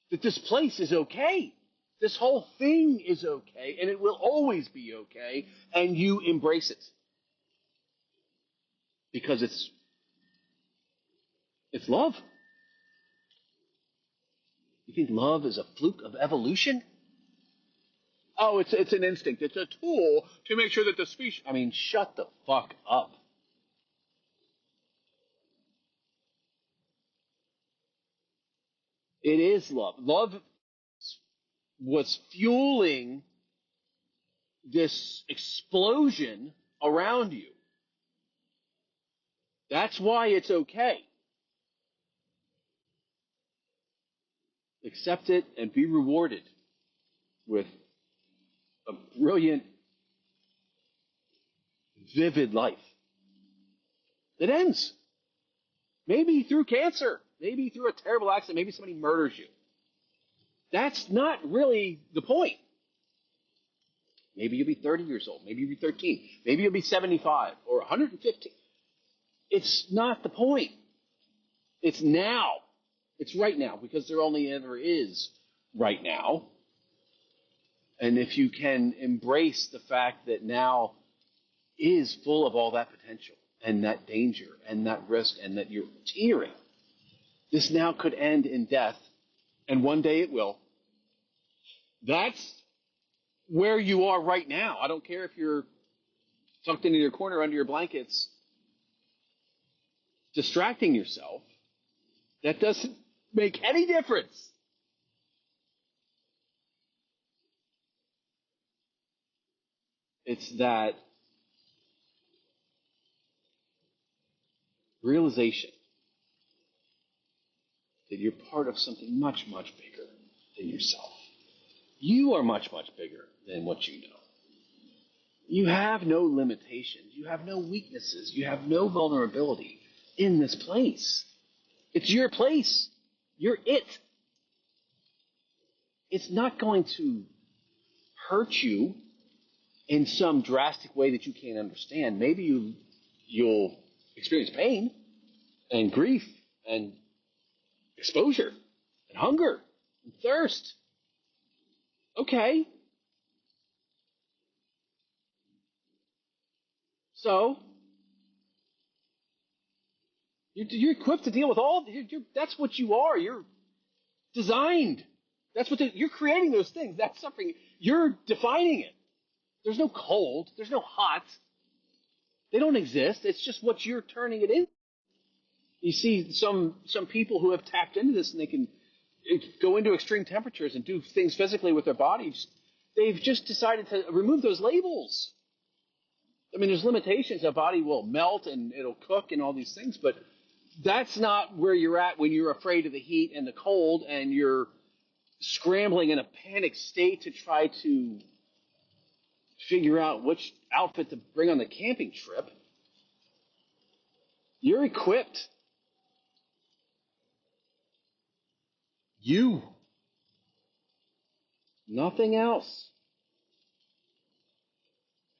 that this place is okay? This whole thing is okay, and it will always be okay, and you embrace it. Because it's love. You think love is a fluke of evolution? Oh, it's an instinct. It's a tool to make sure that the species... I mean, shut the fuck up. It is love. Love was fueling this explosion around you. That's why it's okay. Accept it and be rewarded with a brilliant, vivid life that ends. Maybe through cancer. Maybe through a terrible accident. Maybe somebody murders you. That's not really the point. Maybe you'll be 30 years old. Maybe you'll be 13. Maybe you'll be 75 or 150. It's not the point. It's now. It's right now because there only ever is right now. And if you can embrace the fact that now is full of all that potential and that danger and that risk and that you're tearing, this now could end in death, and one day it will. That's where you are right now. I don't care if you're tucked into your corner under your blankets, distracting yourself. That doesn't make any difference. It's that realization that you're part of something much, much bigger than yourself. You are much, much bigger than what you know. You have no limitations. You have no weaknesses. You have no vulnerability in this place. It's your place. You're it. It's not going to hurt you in some drastic way that you can't understand. Maybe you'll experience pain and grief and exposure and hunger and thirst. Okay. So you're equipped to deal with all. That's what you are. You're designed. That's what you're creating those things. That's suffering. You're defining it. There's no cold. There's no hot. They don't exist. It's just what you're turning it into. You see some people who have tapped into this and they can go into extreme temperatures and do things physically with their bodies. They've just decided to remove those labels. I mean, there's limitations. A body will melt and it'll cook and all these things, but that's not where you're at when you're afraid of the heat and the cold and you're scrambling in a panic state to try to figure out which outfit to bring on the camping trip. You're equipped. You. Nothing else.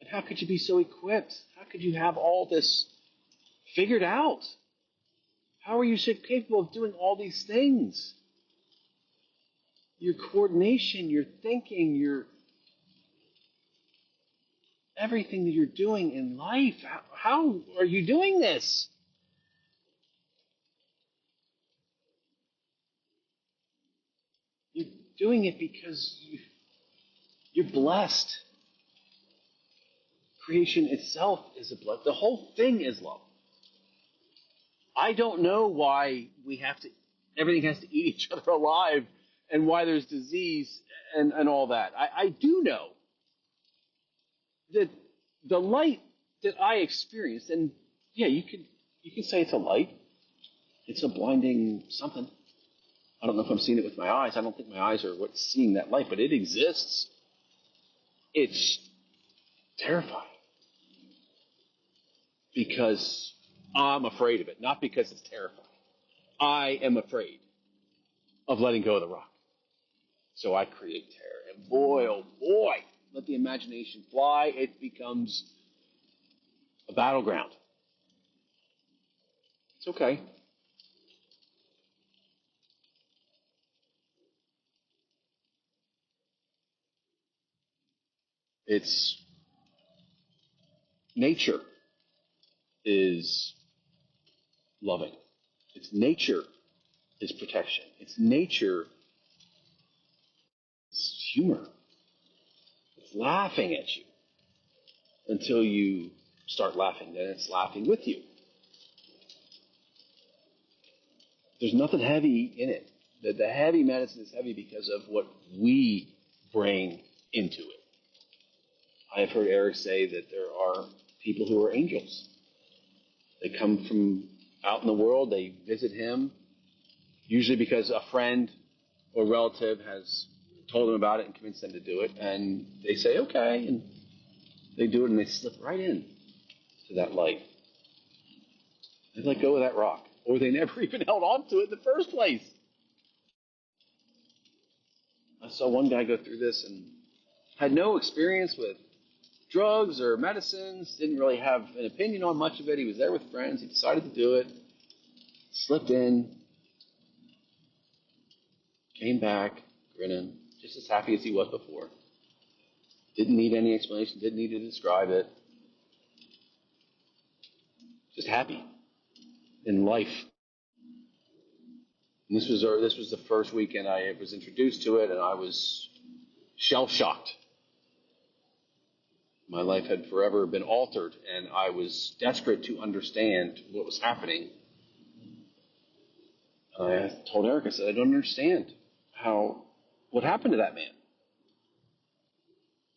And how could you be so equipped? How could you have all this figured out? How are you so capable of doing all these things? Your coordination, your thinking, your everything that you're doing in life. How are you doing this? You're doing it because you're blessed. Creation itself is a blessing. The whole thing is love. I don't know why everything has to eat each other alive and why there's disease and all that. I do know that the light that I experienced, and yeah, you can say it's a light. It's a blinding something. I don't know if I'm seeing it with my eyes. I don't think my eyes are what's seeing that light, but it exists. It's terrifying because I'm afraid of it, not because it's terrifying. I am afraid of letting go of the rock. So I create terror. And boy, oh boy, let the imagination fly. It becomes a battleground. It's okay. It's nature is loving. It's nature is protection. It's nature is humor. It's laughing at you until you start laughing. Then it's laughing with you. There's nothing heavy in it. The heavy medicine is heavy because of what we bring into it. I have heard Eric say that there are people who are angels. They come from out in the world. They visit him, usually because a friend or relative has told them about it and convinced them to do it. And they say, okay, and they do it and they slip right in to that light. They let go of that rock. Or they never even held on to it in the first place. I saw one guy go through this and had no experience with drugs or medicines, didn't really have an opinion on much of it. He was there with friends. He decided to do it, slipped in, came back, grinning, just as happy as he was before. Didn't need any explanation, didn't need to describe it. Just happy in life. And this was the first weekend I was introduced to it, and I was shell-shocked. My life had forever been altered, and I was desperate to understand what was happening. I told Eric, I said, I don't understand what happened to that man.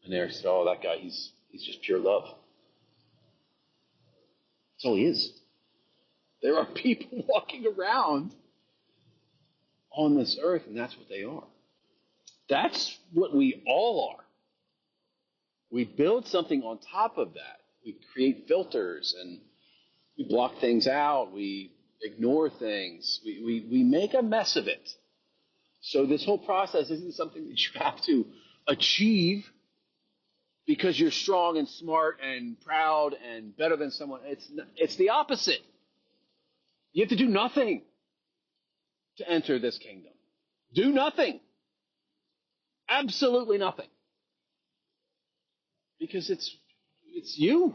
And Eric said, oh, that guy, he's just pure love. That's all he is. There are people walking around on this earth, and that's what they are. That's what we all are. We build something on top of that. We create filters, and we block things out. We ignore things. We make a mess of it. So this whole process isn't something that you have to achieve because you're strong and smart and proud and better than someone. It's the opposite. You have to do nothing to enter this kingdom. Do nothing. Absolutely nothing. Because it's you.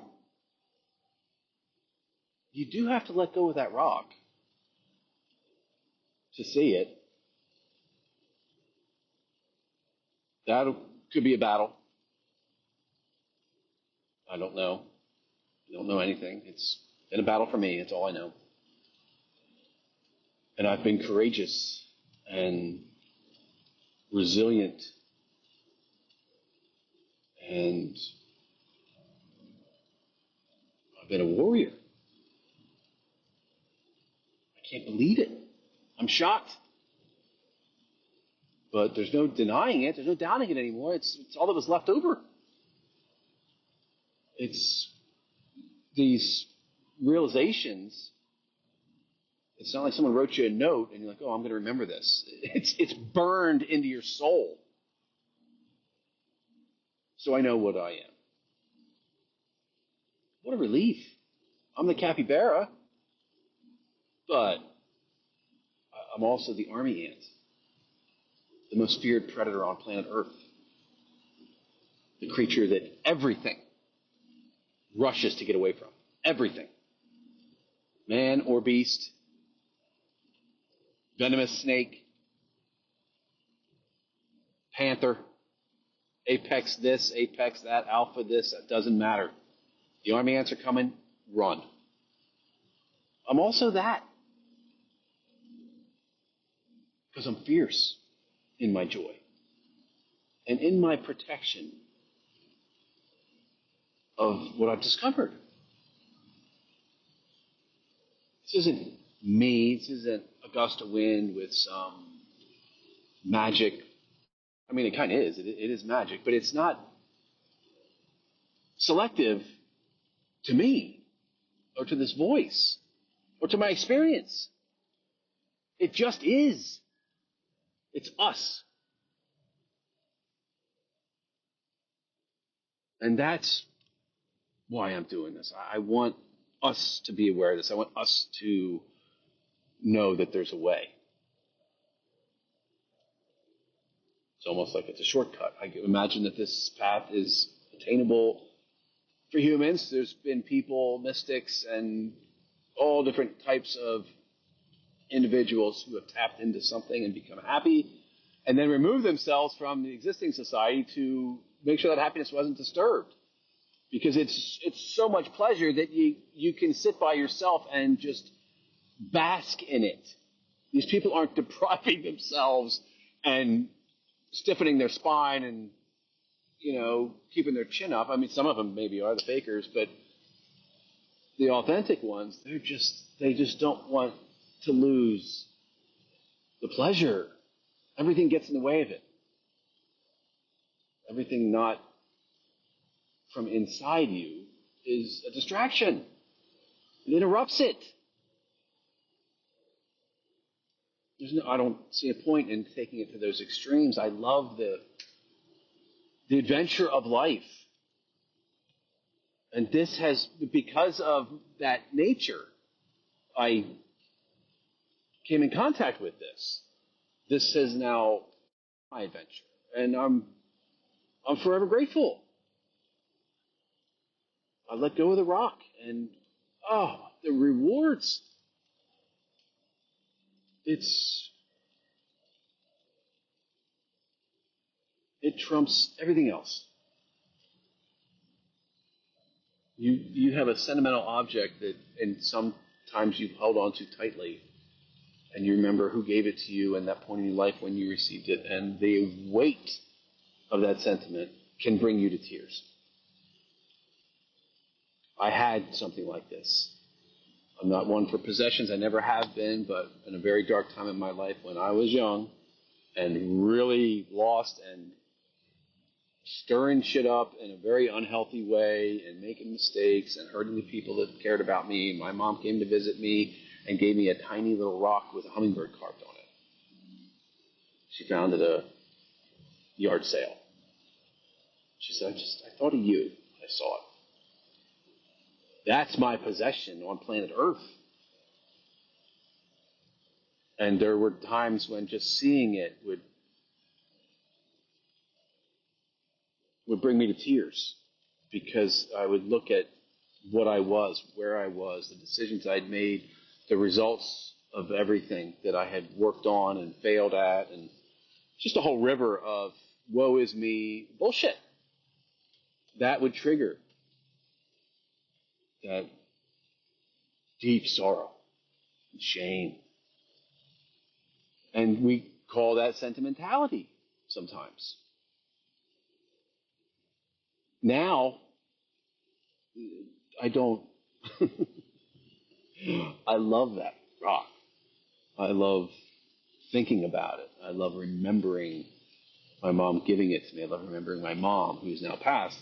you do have to let go of that rock to see it. That could be a battle. I don't know. I don't know anything. It's been a battle for me. That's all I know. And I've been courageous and resilient and I've been a warrior. I can't believe it. I'm shocked. But there's no denying it. There's no doubting it anymore. It's all that was left over. It's these realizations. It's not like someone wrote you a note and you're like, oh, I'm going to remember this. It's burned into your soul. So I know what I am. What a relief. I'm the capybara, but I'm also the army ant, the most feared predator on planet Earth, the creature that everything rushes to get away from. Everything. Man or beast, venomous snake, panther, apex this, apex that, alpha this, that doesn't matter. The army ants are coming, run. I'm also that. Because I'm fierce in my joy and in my protection of what I've discovered. This isn't me. This isn't a gust of wind with some magic. I mean, it kind of is. It is magic, but it's not selective to me or to this voice or to my experience. It just is. It's us. And that's why I'm doing this. I want us to be aware of this. I want us to know that there's a way. It's almost like it's a shortcut. I imagine that this path is attainable for humans. There's been people, mystics, and all different types of individuals who have tapped into something and become happy and then remove themselves from the existing society to make sure that happiness wasn't disturbed. Because it's so much pleasure that you can sit by yourself and just bask in it. These people aren't depriving themselves and stiffening their spine and, keeping their chin up. I mean, some of them maybe are the fakers, but the authentic ones, they just don't want to lose the pleasure. Everything gets in the way of it. Everything not from inside you is a distraction. It interrupts it. I don't see a point in taking it to those extremes. I love the adventure of life. And this has, because of that nature, I came in contact with this. This is now my adventure. And I'm forever grateful. I let go of the rock, and the rewards. It trumps everything else. You have a sentimental object that, and sometimes you held on to tightly, and you remember who gave it to you and that point in your life when you received it, and the weight of that sentiment can bring you to tears. I had something like this. I'm not one for possessions. I never have been, but in a very dark time in my life when I was young and really lost and stirring shit up in a very unhealthy way and making mistakes and hurting the people that cared about me, my mom came to visit me and gave me a tiny little rock with a hummingbird carved on it. She found it at a yard sale. She said, I thought of you. I saw it. That's my possession on planet Earth. And there were times when just seeing it would bring me to tears, because I would look at what I was, where I was, the decisions I'd made, the results of everything that I had worked on and failed at, and just a whole river of woe is me bullshit. That would trigger that deep sorrow and shame. And we call that sentimentality sometimes. Now, I don't. I love that rock. I love thinking about it. I love remembering my mom giving it to me. I love remembering my mom, who's now passed.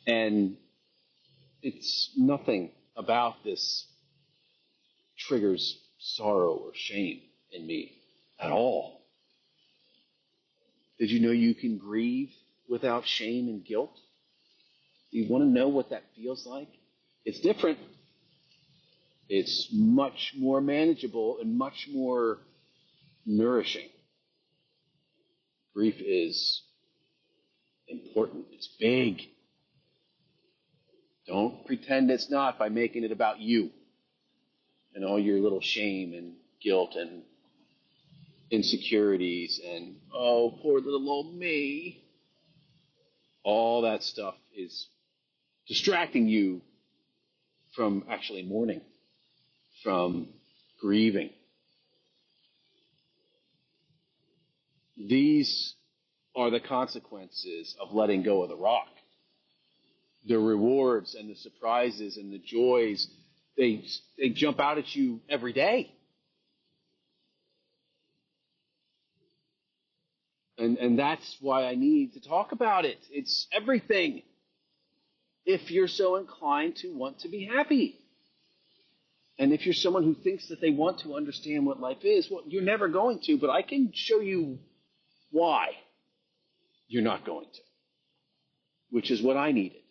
And it's nothing about this triggers sorrow or shame in me at all. Did you know you can grieve without shame and guilt? Do you want to know what that feels like? It's different. It's much more manageable and much more nourishing. Grief is important. It's big. Don't pretend it's not by making it about you and all your little shame and guilt and insecurities and, oh, poor little old me. All that stuff is distracting you from actually mourning, from grieving. These are the consequences of letting go of the rock. The rewards and the surprises and the joys, they jump out at you every day. And that's why I need to talk about it. It's everything. If you're so inclined to want to be happy. And if you're someone who thinks that they want to understand what life is, well, you're never going to, but I can show you why you're not going to, which is what I needed.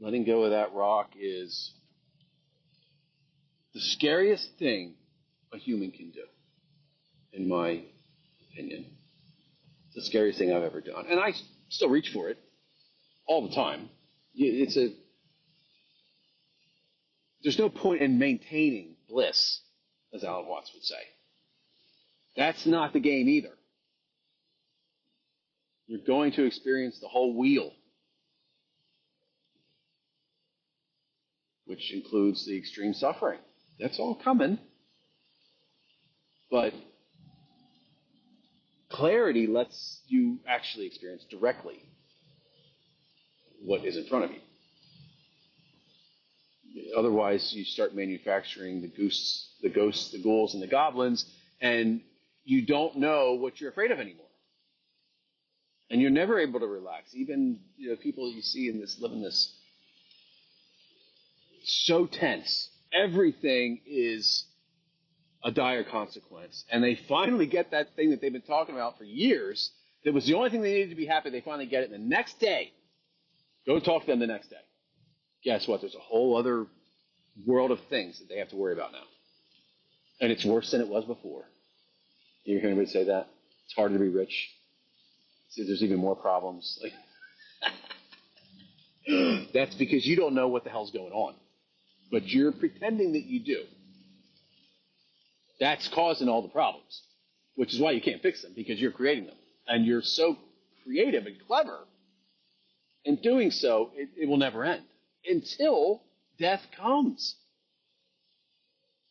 Letting go of that rock is the scariest thing a human can do, in my opinion. It's the scariest thing I've ever done. And I still reach for it all the time. There's no point in maintaining bliss, as Alan Watts would say. That's not the game either. You're going to experience the whole wheel, which includes the extreme suffering. That's all coming. But clarity lets you actually experience directly what is in front of you. Otherwise, you start manufacturing the ghosts, the ghouls, and the goblins, and you don't know what you're afraid of anymore. And you're never able to relax. Even people you see live in this so tense. Everything is a dire consequence. And they finally get that thing that they've been talking about for years. That was the only thing they needed to be happy. They finally get it. And the next day, go talk to them the next day. Guess what? There's a whole other world of things that they have to worry about now. And it's worse than it was before. You hear anybody say that? It's harder to be rich. See, there's even more problems. That's because you don't know what the hell's going on. But you're pretending that you do. That's causing all the problems. Which is why you can't fix them, because you're creating them. And you're so creative and clever. In doing so, it will never end. Until death comes.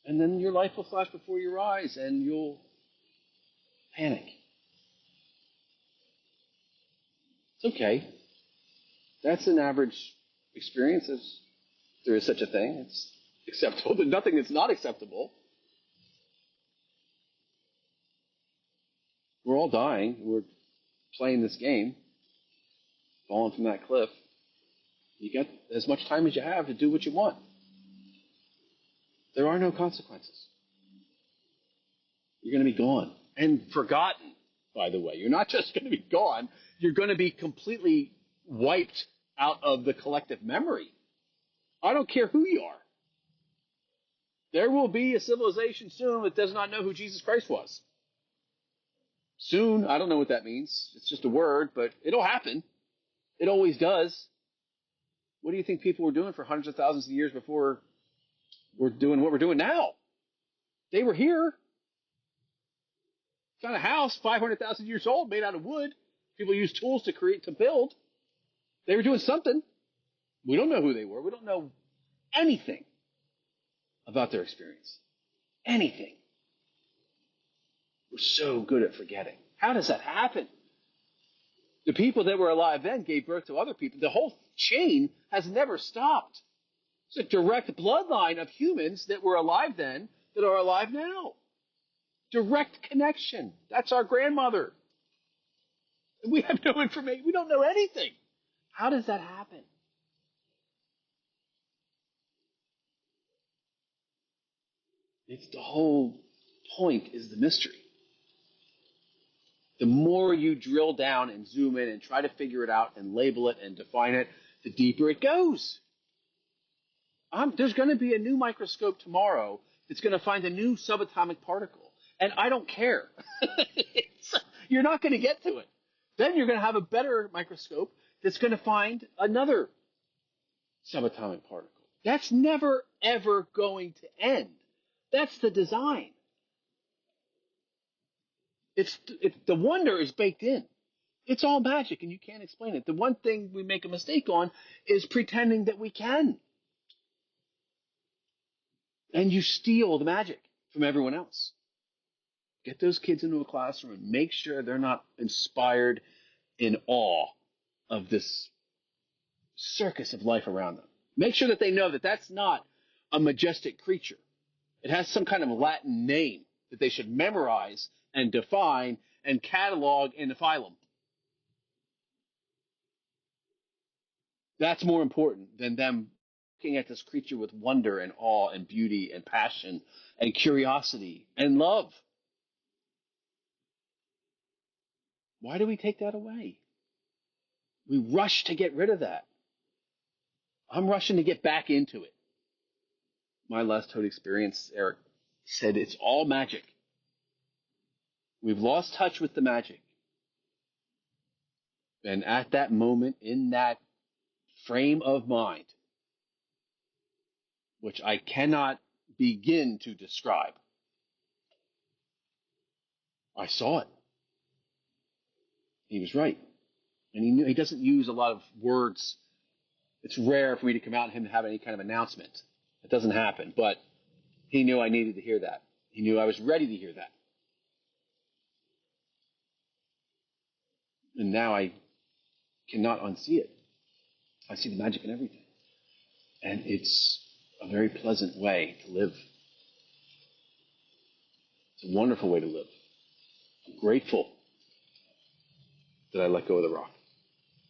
And then your life will flash before your eyes, and you'll panic. It's okay. That's an average experience. If there is such a thing. It's acceptable. There's nothing that's not acceptable. We're all dying. We're playing this game. Falling from that cliff. You get as much time as you have to do what you want. There are no consequences. You're going to be gone. And forgotten, by the way. You're not just going to be gone. You're going to be completely wiped out of the collective memory. I don't care who you are. There will be a civilization soon that does not know who Jesus Christ was. Soon, I don't know what that means. It's just a word, but it'll happen. It always does. What do you think people were doing for hundreds of thousands of years before we're doing what we're doing now? They were here. Found a house 500,000 years old made out of wood. People used tools to build. They were doing something. We don't know who they were. We don't know anything about their experience. Anything. We're so good at forgetting. How does that happen? The people that were alive then gave birth to other people. The whole chain has never stopped. It's a direct bloodline of humans that were alive then that are alive now. Direct connection. That's our grandmother. We have no information. We don't know anything. How does that happen? It's the whole point is the mystery. The more you drill down and zoom in and try to figure it out and label it and define it, the deeper it goes. There's going to be a new microscope tomorrow that's going to find a new subatomic particle. And I don't care. You're not going to get to it. Then you're going to have a better microscope that's going to find another subatomic particle. That's never, ever going to end. That's the design. The wonder is baked in. It's all magic, and you can't explain it. The one thing we make a mistake on is pretending that we can. And you steal the magic from everyone else. Get those kids into a classroom and make sure they're not inspired in awe of this circus of life around them. Make sure that they know that that's not a majestic creature. It has some kind of Latin name that they should memorize and define and catalog in the phylum. That's more important than them looking at this creature with wonder and awe and beauty and passion and curiosity and love. Why do we take that away? We rush to get rid of that. I'm rushing to get back into it. My last Toad experience, Eric said, it's all magic. We've lost touch with the magic. And at that moment, in that frame of mind, which I cannot begin to describe, I saw it. He was right. And he knew he doesn't use a lot of words. It's rare for me to come out and him have any kind of announcement. It doesn't happen. But he knew I needed to hear that. He knew I was ready to hear that. And now I cannot unsee it. I see the magic in everything. And it's a very pleasant way to live. It's a wonderful way to live. I'm grateful that I let go of the rock.